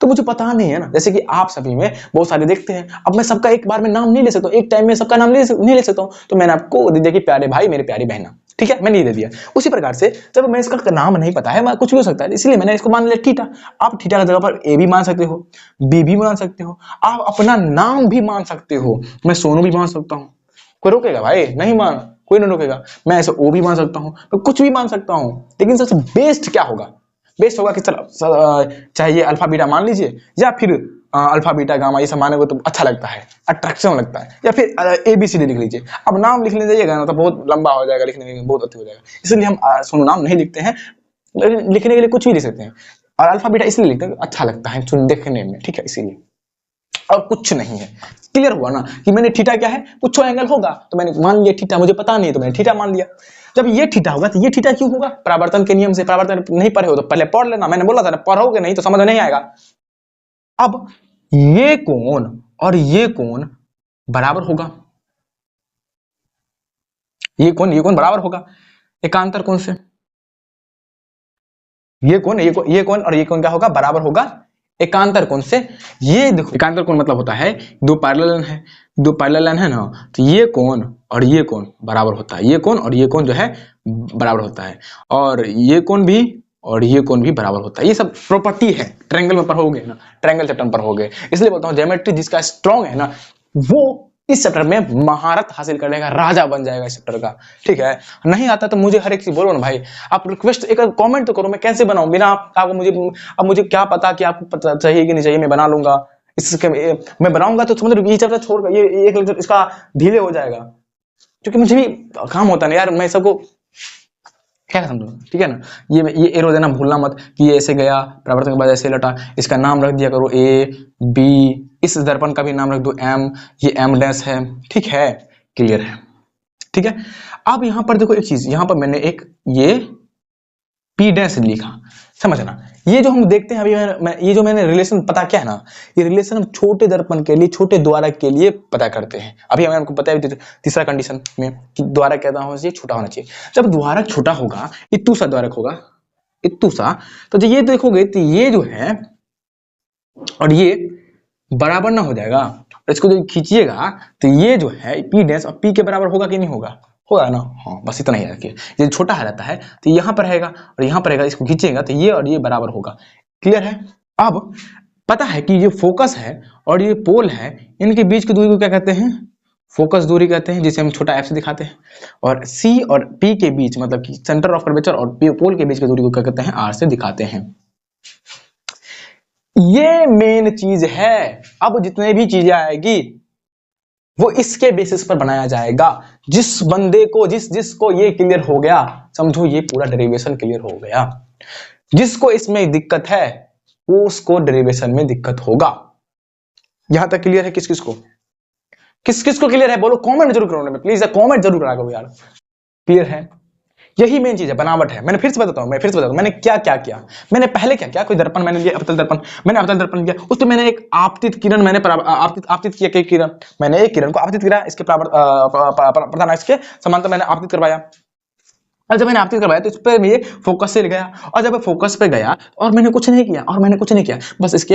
तो मुझे पता नहीं है ना, जैसे कि आप सभी में बहुत सारे देखते हैं, अब मैं सबका एक बार में नाम नहीं ले सकता, एक टाइम में सबका नाम नहीं ले सकता हूं, तो मैंने आपको दे दिया कि प्यारे भाई, मेरे प्यारी बहना, ठीक है, मैंने ये दे दिया। उसी प्रकार से जब मैं इसका नाम नहीं पता है, कुछ भी हो सकता है, इसलिए मैंने इसको मान लिया थीटा। आप थीटा की जगह पर ए भी मान सकते हो, बी भी मान सकते हो, आप अपना नाम भी मान सकते हो, मैं सोनू भी मान सकता हूँ, कोई रोकेगा भाई? नहीं मान, कोई नहीं रोकेगा। मैं ऐसे ओ भी मान सकता हूँ, मैं कुछ भी मान सकता हूँ, लेकिन सबसे बेस्ट क्या होगा? बेस्ट होगा कि चाहे ये अल्फा बीटा मान लीजिए, या फिर अल्फा बीटा गामा ये सब मानेंगे तो अच्छा लगता है, अट्रैक्शन लगता है, या फिर ABCD लिख लीजिए। अब नाम लिखने जाइएगा ना तो बहुत लंबा हो जाएगा, लिखने में बहुत अच्छा हो जाएगा, इसलिए हम सुनो नाम नहीं लिखते हैं, लिखने के लिए कुछ भी लिख सकते हैं। और अल्फा बीटा इसलिए लिखते हैं अच्छा लगता है सुन देखने में, ठीक है, इसीलिए, और कुछ नहीं है। क्लियर हुआ ना कि मैंने थीटा क्या है, कुछ एंगल होगा तो मैंने मान लिया थीटा, मुझे पता नहीं तो मैंने थीटा मान लिया। जब ये थीटा होगा तो ये थीटा क्यों होगा? परावर्तन के नियम से। परावर्तन नहीं पढ़े हो तो पहले पढ़ लेना, मैंने बोला था ना, पढ़ोगे नहीं तो समझ में नहीं आएगा। अब ये कोण और ये कोण बराबर होगा, ये कोण बराबर होगा एकांतर कोण से। ये कोण और ये कोण क्या होगा? बराबर होगा एकांतर कोण से। ये देखो एकांतर कोण मतलब होता है दो पैरेलल लाइन है, दो पैरेलल लाइन है ना, तो ये कोण और ये कोण बराबर होता है, ये कोण और ये कोण जो है बराबर होता है, और ये कोण भी और ये कोण भी बराबर होता है। ये सब प्रॉपर्टी है, ट्रायंगल में पढ़ोगे ना, ट्रायंगल चैप्टर में पढ़ोगे, इसलिए बोलता हूँ ज्योमेट्री जिसका स्ट्रॉन्ग है ना, वो इस चैप्टर में महारत हासिल कर लेगा, राजा बन जाएगा इस चैप्टर का, ठीक है। नहीं आता तो मुझे हर एक चीज बोलो ना भाई, आप रिक्वेस्ट एक कमेंट तो करो, मैं कैसे बनाऊं बिना आपको, मुझे अब मुझे क्या पता कि आपको पता चाहिए कि नहीं चाहिए, मैं बना लूंगा इसके, मैं बनाऊंगा तो समझ ये चैप्टर छोड़कर ये एक लेक्चर इसका ढीले हो जाएगा, क्योंकि मुझे भी काम होता है ना यार, मैं सबको क्या समझो, ठीक है ना। ये एरो देना भूलना मत कि ये ऐसे गया, परावर्तन के बाद ऐसे लटा, इसका नाम रख दिया करो A B, इस दर्पण का भी नाम रख दो M, ये M डैश है, ठीक है, क्लियर है, ठीक है। अब यहां पर देखो एक चीज, यहां पर मैंने एक ये P डैश लिखा, समझना। ये जो हम देखते हैं अभी ये जो मैंने रिलेशन पता क्या है ना, ये रिलेशन हम छोटे दर्पण के लिए, छोटे द्वारक के लिए पता करते हैं। अभी हमें हमको पता है तीसरा कंडीशन में कि द्वारक कहता होना चाहिए, छोटा होना चाहिए। जब द्वारक छोटा होगा, इत्तू सा द्वारक होगा, इत्तू सा, तो जब ये देखोगे तो ये जो है और ये बराबर ना हो जाएगा, और इसको जब खींचिएगा तो ये जो है P डैश और P के बराबर होगा कि नहीं होगा? होगा ना, हाँ, बस इतना ही रखिए। ये छोटा है रहता है तो यहाँ पर रहेगा और यहाँ पर रहेगा, इसको खींचेगा तो ये और ये बराबर होगा, क्लियर है। अब पता है कि ये फोकस है और ये पोल है, इनके बीच की दूरी को क्या कहते हैं? फोकस दूरी कहते हैं, जिसे हम छोटा f से दिखाते हैं। और C और P के बीच, मतलब कि सेंटर ऑफ कर्वेचर और पोल के बीच की दूरी को क्या कहते हैं? R से दिखाते हैं। ये मेन चीज है। अब जितने भी चीजें आएगी वो इसके बेसिस पर बनाया जाएगा। जिस बंदे को जिसको ये क्लियर हो गया, समझो ये पूरा डेरिवेशन क्लियर हो गया। जिसको इसमें दिक्कत है वो उसको डेरिवेशन में दिक्कत होगा। यहां तक क्लियर है? किस किस को क्लियर है बोलो, कमेंट जरूर करो, प्लीज कमेंट जरूर करा करो यार। क्लियर है? यही मेन चीज है, बनावट है। मैंने फिर से बताता हूं मैंने क्या किया। मैंने पहले क्या किया, कोई दर्पण मैंने लिया, अवतल दर्पण, मैंने अवतल दर्पण लिया, उसमें मैंने एक आपतित किरण, मैंने आपतित किया, एक किरण, मैंने एक किरण को आपतित किया, इसके प्रधान अक्ष के समांतर मैंने आपतित करवाया। और जब मैंने आपतित करवाया तो इस पर ये फोकस से गया, और जब फोकस पे गया और मैंने कुछ नहीं किया, बस इसके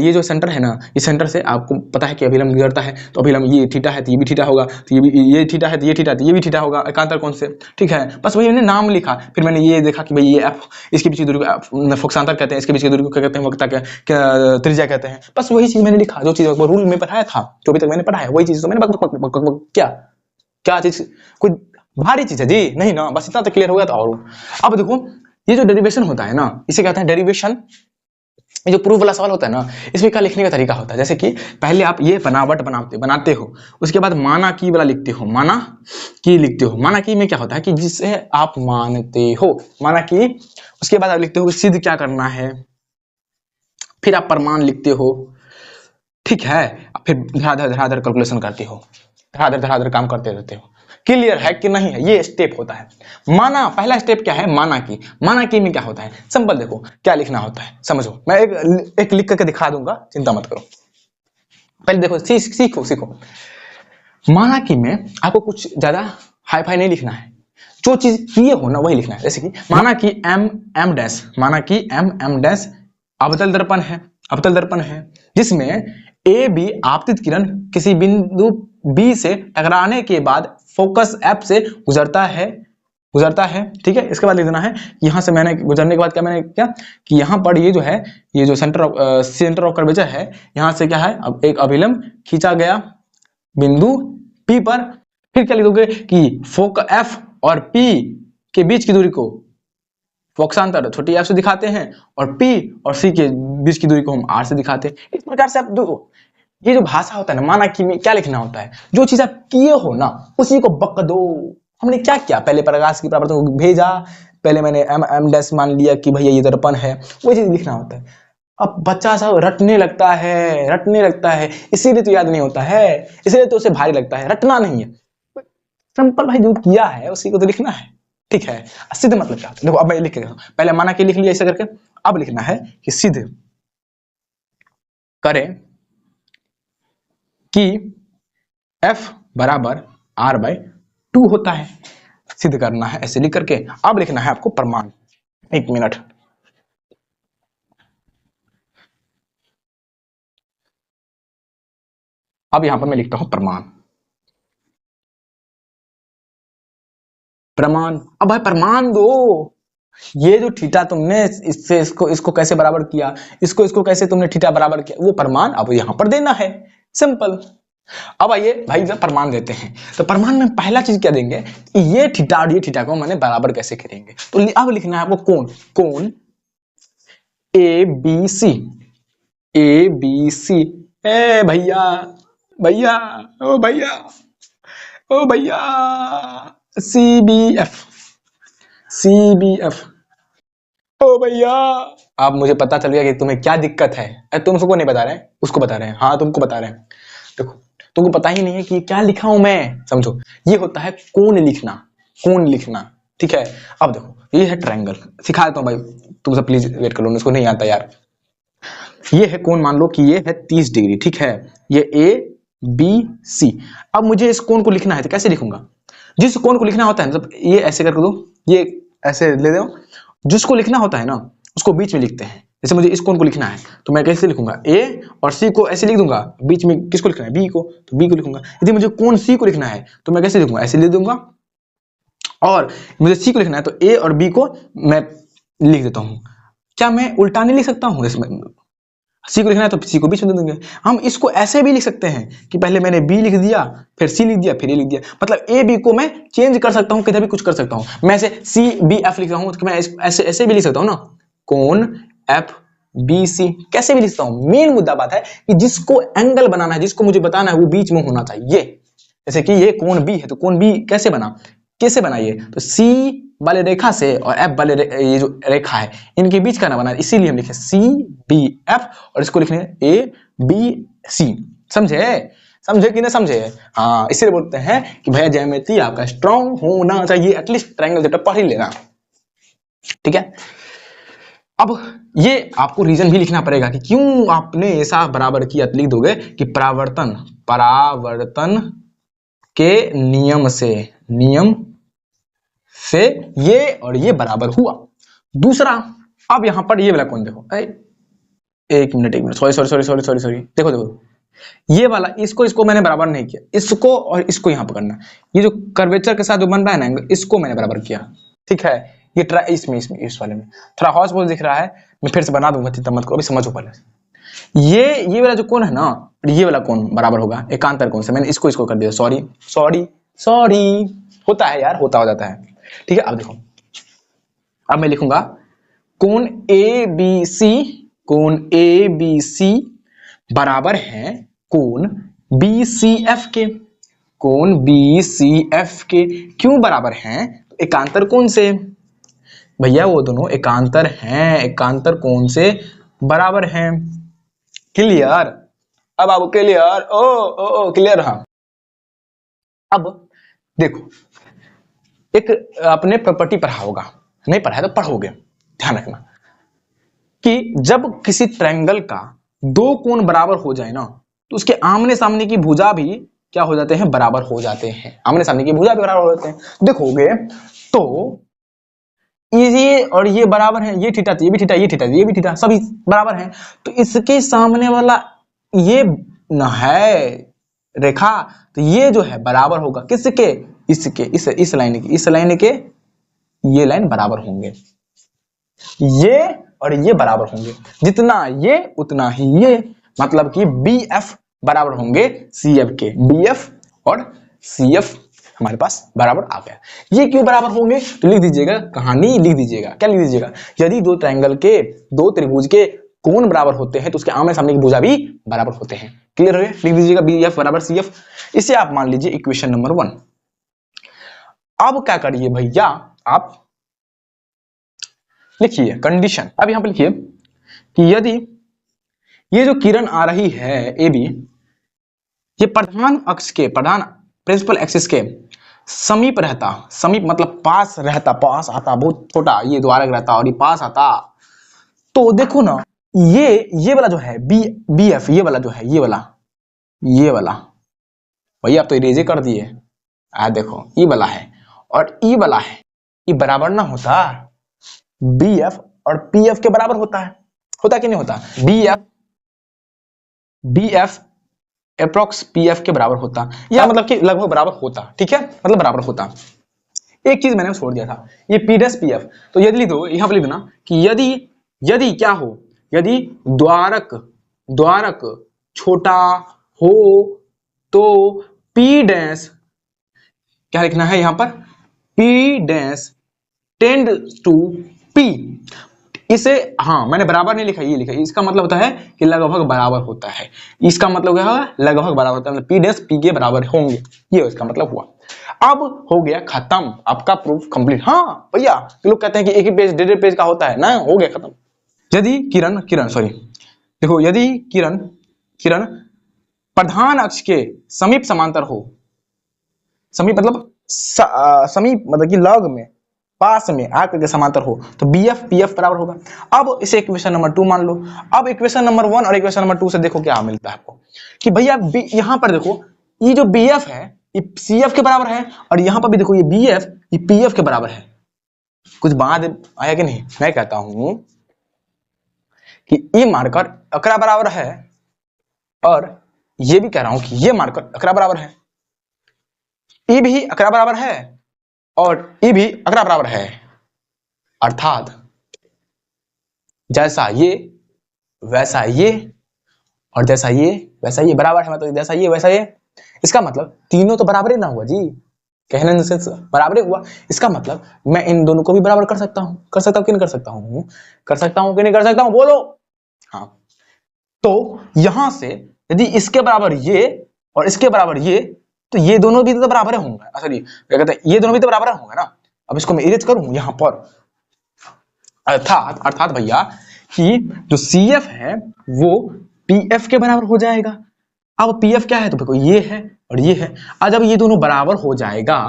ये जो सेंटर है ना, इस सेंटर से आपको पता है कि अभिलंब गुजरता है, तो अभिलंब ये थीटा है तो ये भी थीटा होगा, तो ये थीटा है तो ये थीटा, तो ये भी थीटा होगा एकांतर कोण से, ठीक है। बस वही मैंने नाम लिखा, फिर मैंने ये देखा कि भाई ये एफ, इसके बीच की दूरी को फोकसांतर कहते हैं, इसके बीच की दूरी को क्या कहते हैं? वक्रता क्या त्रिज्या कहते हैं। बस वही चीज मैंने लिखा, जो चीज रूल में पढ़ाया था, जो अभी तक मैंने पढ़ा है वही चीज। तो मैंने क्या चीज, कोई भारी चीज है जी, नहीं ना, बस इतना तो क्लियर हो गया था। और अब देखो ये जो डेरिवेशन होता है ना, इसे कहते हैं डेरिवेशन। ये जो प्रूफ वाला सवाल होता है ना, इसमें क्या लिखने का तरीका होता है, जैसे कि पहले आप ये बनावट बनाते हो, उसके बाद माना की वाला लिखते हो, माना की लिखते हो। माना की में क्या होता है कि जिसे आप मानते हो, माना की, उसके बाद आप लिखते हो सिद्ध क्या करना है, फिर आप प्रमाण लिखते हो, ठीक है, फिर धराधर कैलकुलेशन करते हो, धराधर काम करते रहते हो। क्लियर है कि नहीं है, ये स्टेप होता है। माना, पहला स्टेप क्या है, माना की। माना की में क्या होता है, सिंपल देखो क्या लिखना होता है, समझो, मैं एक लिख करके दिखा दूंगा, चिंता मत करो। पहले देखो सीखो। माना की में आपको कुछ ज्यादा हाई फाई नहीं लिखना है, जो चीज किए हो ना वही लिखना है। जैसे कि माना कि एम डैश, माना कि एम डैश अवतल दर्पण है जिसमें ए बी आपतित किरण किसी बिंदु बी से टकराने के बाद फोकस एफ से गुजरता है, ठीक है। इसके बाद लिख देना है, यहां से मैंने गुजरने के बाद क्या मैंने क्या कि यहां पर ये जो है, ये जो सेंटर ऑफ कर्वेचर है, यहां से क्या है, अब एक अभिलंब खींचा गया बिंदु P पर। फिर क्या लिखोगे कि फोकस F और P के बीच की दूरी को फोकसांतर छोटी f से दिखाते हैं, और P और C के बीच की दूरी को हम R से दिखाते हैं। इस प्रकार से आप देखो, ये जो भाषा होता है ना, माना कि में क्या लिखना होता है, जो चीज आप किए हो ना उसी को बक दो। हमने क्या किया, पहले प्रकाश की परावर्तन को भेजा, पहले मैंने एम डैश मान लिया कि भैया ये दर्पण है, वो चीज लिखना होता है। अब बच्चा सब रटने लगता है, इसीलिए तो याद नहीं होता है, इसीलिए तो उसे भारी लगता है, रटना नहीं है, सिंपल भाई जो किया है उसी को तो लिखना है, ठीक है। सिद्ध मतलब क्या होता है, देखो अब मैं लिख के देखो, पहले माना कि लिख लिया ऐसे करके, अब लिखना है कि सिद्ध करें कि F बराबर R/2 होता है, सिद्ध करना है ऐसे लिख करके। अब लिखना है आपको प्रमाण, एक मिनट, अब यहां पर मैं लिखता हूं प्रमाण। अब भाई प्रमाण दो, ये जो थीटा तुमने इससे इसको कैसे बराबर किया, इसको कैसे तुमने थीटा बराबर किया, वो प्रमाण अब यहां पर देना है, सिंपल। अब आइए भाई जब प्रमाण देते हैं तो प्रमाण में पहला चीज क्या देंगे कि ये थीटा और ये थीटा को मैंने बराबर कैसे करेंगे। तो अब लिखना है आपको कोण ए बी सी, ए भैया भैया ओ भैया सी बी एफ ओ भैया। अब मुझे पता चल गया कि तुम्हें क्या दिक्कत है, तुम सबको नहीं बता रहे हैं, उसको बता रहे हैं, हाँ तुमको बता रहे हैं। देखो तुमको पता ही नहीं है कि क्या लिखा हूं मैं, समझो ये होता है कोण लिखना, ठीक है। अब देखो ये है ट्रायंगल, सिखा देता हूं भाई, तुम सब प्लीज वेट कर लो, इसको नहीं आता यार। ये है कोण, मान लो कि ये है 30 डिग्री, ठीक है, ये ए बी सी। अब मुझे इस कोण को लिखना है तो कैसे लिखूंगा, जिस कोण को लिखना होता है मतलब ये ऐसे कर दो, ये ऐसे ले दो, जिसको लिखना होता है ना उसको बीच में लिखते हैं। जैसे मुझे इस कोण को लिखना है तो मैं कैसे लिखूंगा, ए और सी को ऐसे लिख दूंगा, बीच में किसको लिखना है, बी को, तो बी को लिखूंगा। यदि मुझे कोण सी को लिखना है तो मैं कैसे लिखूंगा, ऐसे लिख दूंगा, और मुझे सी को लिखना है तो ए और बी को मैं लिख देता हूं। क्या मैं उल्टा नहीं लिख सकता हूं, इसमें सी को लिखना है तो सी को बीच में दे देंगे। हम इसको ऐसे भी लिख सकते हैं कि पहले मैंने बी लिख दिया, फिर सी लिख दिया, फिर ए लिख दिया, मतलब ए बी को मैं चेंज कर सकता हूं, किधर भी कुछ कर सकता हूं। मैं ऐसे सी बी एफ लिख रहा हूं तो मैं ऐसे भी लिख सकता हूं ना, कोण एफ बी सी, कैसे भी लिख सकता हूं। मेन मुद्दा बात है कि जिसको एंगल बनाना है, जिसको मुझे बताना है वो बीच में होना चाहिए। जैसे कि ये कोण बी है तो कोण बी कैसे बना ये, तो सी वाले रेखा से और एफ वाले ये जो रेखा है इनके बीच का ना बना, इसीलिए हम लिखे सी बी एफ, और इसको लिखने ए बी सी। समझे कि ना समझे, हाँ इसीलिए बोलते हैं कि भैया ज्यामिति आपका स्ट्रांग होना चाहिए, एटलीस्ट ट्रायंगल जब पढ़ ही लेना, ठीक है। अब ये आपको रीजन भी लिखना पड़ेगा कि क्यों आपने ऐसा बराबर किया, लिख दोगे कि परावर्तन के नियम से ये और ये बराबर हुआ। दूसरा, अब यहां पर ये वाला कोण देखो, एक मिनट सॉरी, देखो ये वाला, इसको मैंने बराबर नहीं किया, इसको और इसको यहां पकड़ना, ये जो कर्वेचर के साथ जो बन रहा है ना एंगल, इसको मैंने बराबर किया, ठीक है। ये इसमें इस वाले में थोड़ा हॉर्स बॉल दिख रहा है, मैं फिर से बना दूंगा, चिंता मत करो, अभी समझो पहले। ये वाला जो कोण है ना, ये वाला कोण बराबर होगा एकांतर कोण से, मैंने इसको कर दिया, सॉरी होता है यार, होता हो जाता है। ठीक है, अब देखो, अब मैं लिखूंगा कोण ए बी सी बराबर है कोण बी सी एफ के। कोण बी सी एफ के क्यों बराबर हैं? एकांतर कोण से भैया, वो दोनों एकांतर हैं, एकांतर कोण से बराबर हैं। क्लियर? अब आपको क्लियर? ओ क्लियर। हाँ, अब देखो, एक आपने प्रॉपर्टी पढ़ा होगा, नहीं पढ़ा है तो पढ़ोगे, ध्यान रखना कि जब किसी ट्रायंगल का दो कोण बराबर हो जाए ना, तो उसके आमने सामने की भुजा भी क्या हो जाते हैं? बराबर हो जाते हैं। आमने सामने की भुजा भी बराबर हो जाते हैं। देखोगे तो ये और ये बराबर है, ये थीटा, ये भी थीटा, ये थीटा, ये भी थीटा, सभी बराबर हैं। तो इसके सामने वाला ये न है रेखा, तो ये जो है बराबर होगा किसके? इसके, इस लाइन के, इस लाइन के, ये लाइन बराबर होंगे, ये और ये बराबर होंगे। जितना ये उतना ही ये, मतलब कि बी एफ बराबर होंगे सी एफ के। बी एफ और सी एफ हमारे पास बराबर आ गया। ये क्यों बराबर होंगे? तो लिख दीजिएगा, कहानी लिख दीजिएगा। क्या लिख दीजिएगा? यदि दो ट्रायंगल के, दो त्रिभुज के कोण बराबर होते हैं तो उसके आमने सामने की भुजा भी बराबर होते हैं। क्लियर हो गया? लिख दीजिएगा बी एफ बराबर सी एफ। इसे आप मान लीजिए इक्वेशन नंबर 1। अब क्या करिए भैया, आप लिखिए कंडीशन। अब यहां पर लिखिए कि यदि ये जो किरण आ रही है ए बी, ये प्रधान अक्ष के, प्रधान प्रिंसिपल एक्सिस के समीप रहता, समीप मतलब पास रहता, पास आता, बहुत छोटा ये द्वारक रहता और ये पास आता, तो देखो ना, ये वाला जो है बी एफ, ये वाला जो है, ये वाला भैया आप तो इरेजे कर दिए। देखो ई वाला है और ई वाला है, ये बराबर ना होता? बी एफ और पी एफ के बराबर होता कि नहीं होता? B F approx P F के बराबर होता, या मतलब कि लगभग बराबर होता। ठीक है, मतलब बराबर होता। एक चीज मैंने छोड़ दिया था, ये पी डैश पी एफ। तो यदि लिख दो, यहां पर लिख देना कि यदि क्या हो, यदि द्वारक छोटा हो तो पी डैश, क्या लिखना है यहां पर? P dash tend to P. इसे, हाँ मैंने बराबर नहीं लिखा, ये लिखा, इसका मतलब होता है कि लगभग बराबर होता है। इसका मतलब क्या होगा? लगभग बराबर होता है, मतलब पी डैश पी के बराबर होंगे, ये इसका मतलब हुआ। अब हो गया खत्म, आपका प्रूफ कंप्लीट। हाँ भैया, लोग कहते हैं कि एक ही पेज 1.5 पेज का होता है ना, हो गया खत्म। यदि किरण सॉरी, देखो, यदि किरण प्रधान अक्ष के समीप समांतर हो, समीप मतलब समीप मतलब कि लग में, पास में आकर के समांतर हो, तो बी एफ पी एफ बराबर होगा। अब इसे इक्वेशन नंबर 2 मान लो। अब इक्वेशन नंबर 1 और इक्वेशन नंबर 2 से देखो क्या मिलता है आपको, कि भैया यहां पर देखो, ये जो बी एफ है ये सी एफ के बराबर है, और यहां पर भी देखो ये बी एफ ये पी एफ के बराबर है। कुछ बात आया कि नहीं? मैं कहता हूं कि ये मार्कर अकरा बराबर है, और ये भी कह रहा हूं कि ये मार्कर अकरा बराबर है, ये भी अकरा बराबर है, और ये भी अकरा बराबर है। अर्थात जैसा ये वैसा ये, और जैसा ये वैसा ये बराबर है, मतलब जैसा ये वैसा ये। इसका मतलब तीनों तो बराबर ही ना हुआ जी, कहने से बराबर ही हुआ। इसका मतलब मैं इन दोनों को भी बराबर कर सकता हूं कि नहीं कर सकता हूं? कर सकता हूं कि नहीं कर सकता हूं? बोलो। हाँ, तो यहां से यदि इसके बराबर ये और इसके बराबर ये, तो ये दोनों भी तो बराबर होंगे। सॉरी, क्या कहते हैं, ये दोनों भी तो बराबर होंगे ना। अब इसको मैं इरेज करूं यहां पर, अर्थात भैया कि जो सी एफ है वो पी एफ के बराबर हो जाएगा। अब पी एफ क्या है? तो देखो ये है और ये है। आज जब ये दोनों बराबर हो जाएगा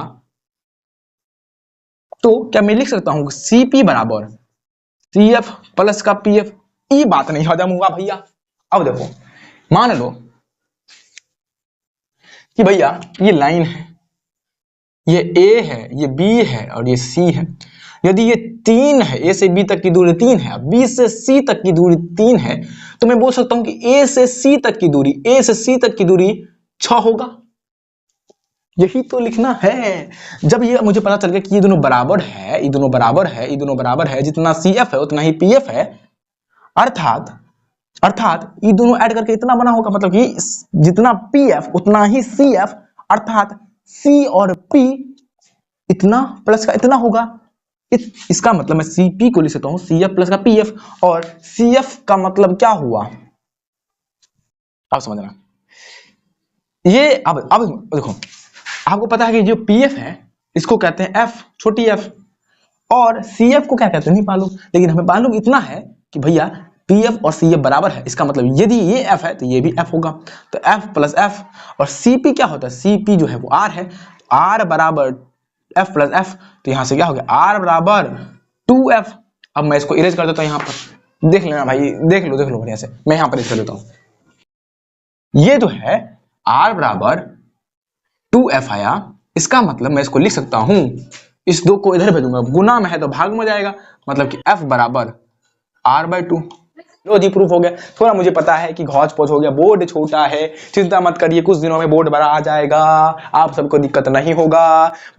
तो क्या मैं लिख सकता हूं सी पी बराबर सी एफ प्लस का पी एफ? ये बात नहीं हजम हुआ भैया। अब देखो, मान लो कि भैया ये लाइन है, ये ए है, ये बी है और ये सी है। यदि ये 3 है, ए से बी तक की दूरी 3 है, बी से सी तक की दूरी 3 है, तो मैं बोल सकता हूं कि ए से सी तक की दूरी 6 होगा। यही तो लिखना है। जब ये मुझे पता चल गया कि ये दोनों बराबर है, जितना सी एफ है उतना ही पी एफ है, अर्थात ये दोनों ऐड करके इतना बना होगा, मतलब कि जितना पी एफ उतना ही सी एफ, अर्थात सी और पी इतना प्लस का इतना होगा। इसका मतलब मैं CP को लिख सकता हूं CF प्लस का PF, और CF का मतलब क्या हुआ आप समझना। ये अब देखो, आपको पता है कि जो PF है इसको कहते हैं F, छोटी f, और CF को क्या कहते हैं नहीं मालूम, लेकिन हमें मालूम इतना है कि भैया PF और CF बराबर है। इसका मतलब यदि ये F है तो ये भी F होगा, तो F प्लस F। और CP क्या होता है, CP जो है वो R है, R बराबर F प्लस F, तो यहां से क्या हो गया R बराबर 2F। अब मैं इसको इरेज कर देता हूं, यहां पर देख लेना भाई, देख लो बढ़िया से, मैं यहां पर इरेज कर देता हूं। ये जो है R बराबर 2F आया, इसका मतलब मैं इसको लिख सकता हूं, इस 2 को इधर भेजूंगा, गुना में है तो भाग में जाएगा, मतलब कि F बराबर R/2। लो जी, प्रूफ हो गया। थोड़ा मुझे पता है कि घौच पौच हो गया, बोर्ड छोटा है, चिंता मत करिए, कुछ दिनों में बोर्ड बड़ा आ जाएगा, आप सबको दिक्कत नहीं होगा।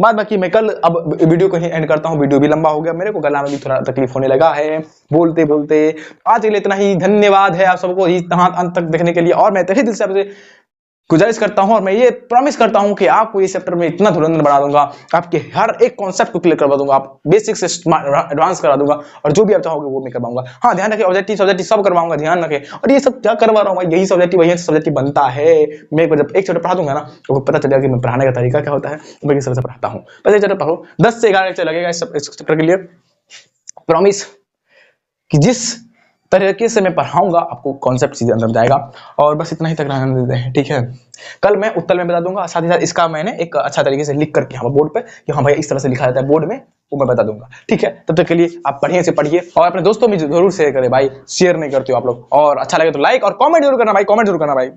बाद बाकी मैं कल अब वीडियो को ही एंड करता हूं, वीडियो भी लंबा हो गया, मेरे को गला में भी थोड़ा तकलीफ होने लगा है बोलते बोलते। आज के लिए इतना ही, धन्यवाद है आप सबको अंत तक देखने के लिए, और मैं तहे दिल से आपसे गुजारिश करता हूं और मैं ये प्रॉमिस करता हूं कि आपको इस चैप्टर में इतना धुरंधर बना दूंगा, आपके हर एक कॉन्सेप्ट को क्लियर करवा दूंगा, आप बेसिक से एडवांस करा दूंगा, और जो भी आप चाहोगे वो मैं करवाऊंगा। हाँ ध्यान रखें, ऑब्जेक्टिव सब करवाऊंगा, ध्यान रखें। और ये सब क्या करवा रहा हूँ, यही सब्जेक्टिव वही सब्जेक्टिव बनता है। मैं जब एक चैप्टर पढ़ा दूंगा ना तो पता चलेगा कि मैं पढ़ाने का तरीका क्या होता है, मैं किस तरह से पढ़ाता हूँ। बस एक चैप्टर पढ़ो, 10 से 11 लेक्चर लगेगा इस चैप्टर के लिए, प्रॉमिस कि जिस तरीके से मैं पढ़ाऊंगा आपको कॉन्सेप्ट सीधे अंदर जाएगा। और बस इतना ही तक रहने देते हैं, ठीक है। कल मैं उत्तर में बता दूंगा, साथ ही साथ इसका मैंने एक अच्छा तरीके से लिख करके यहाँ बोर्ड पे कि हाँ भैया इस तरह से लिखा जाता है बोर्ड में, वो मैं बता दूंगा, ठीक है। तब तक के लिए आप बढ़िया से पढ़िए और अपने दोस्तों में जरूर शेयर करें भाई, शेयर नहीं करते हो आप लोग, और अच्छा लगे तो लाइक और कमेंट जरूर करना भाई, कमेंट जरूर करना भाई।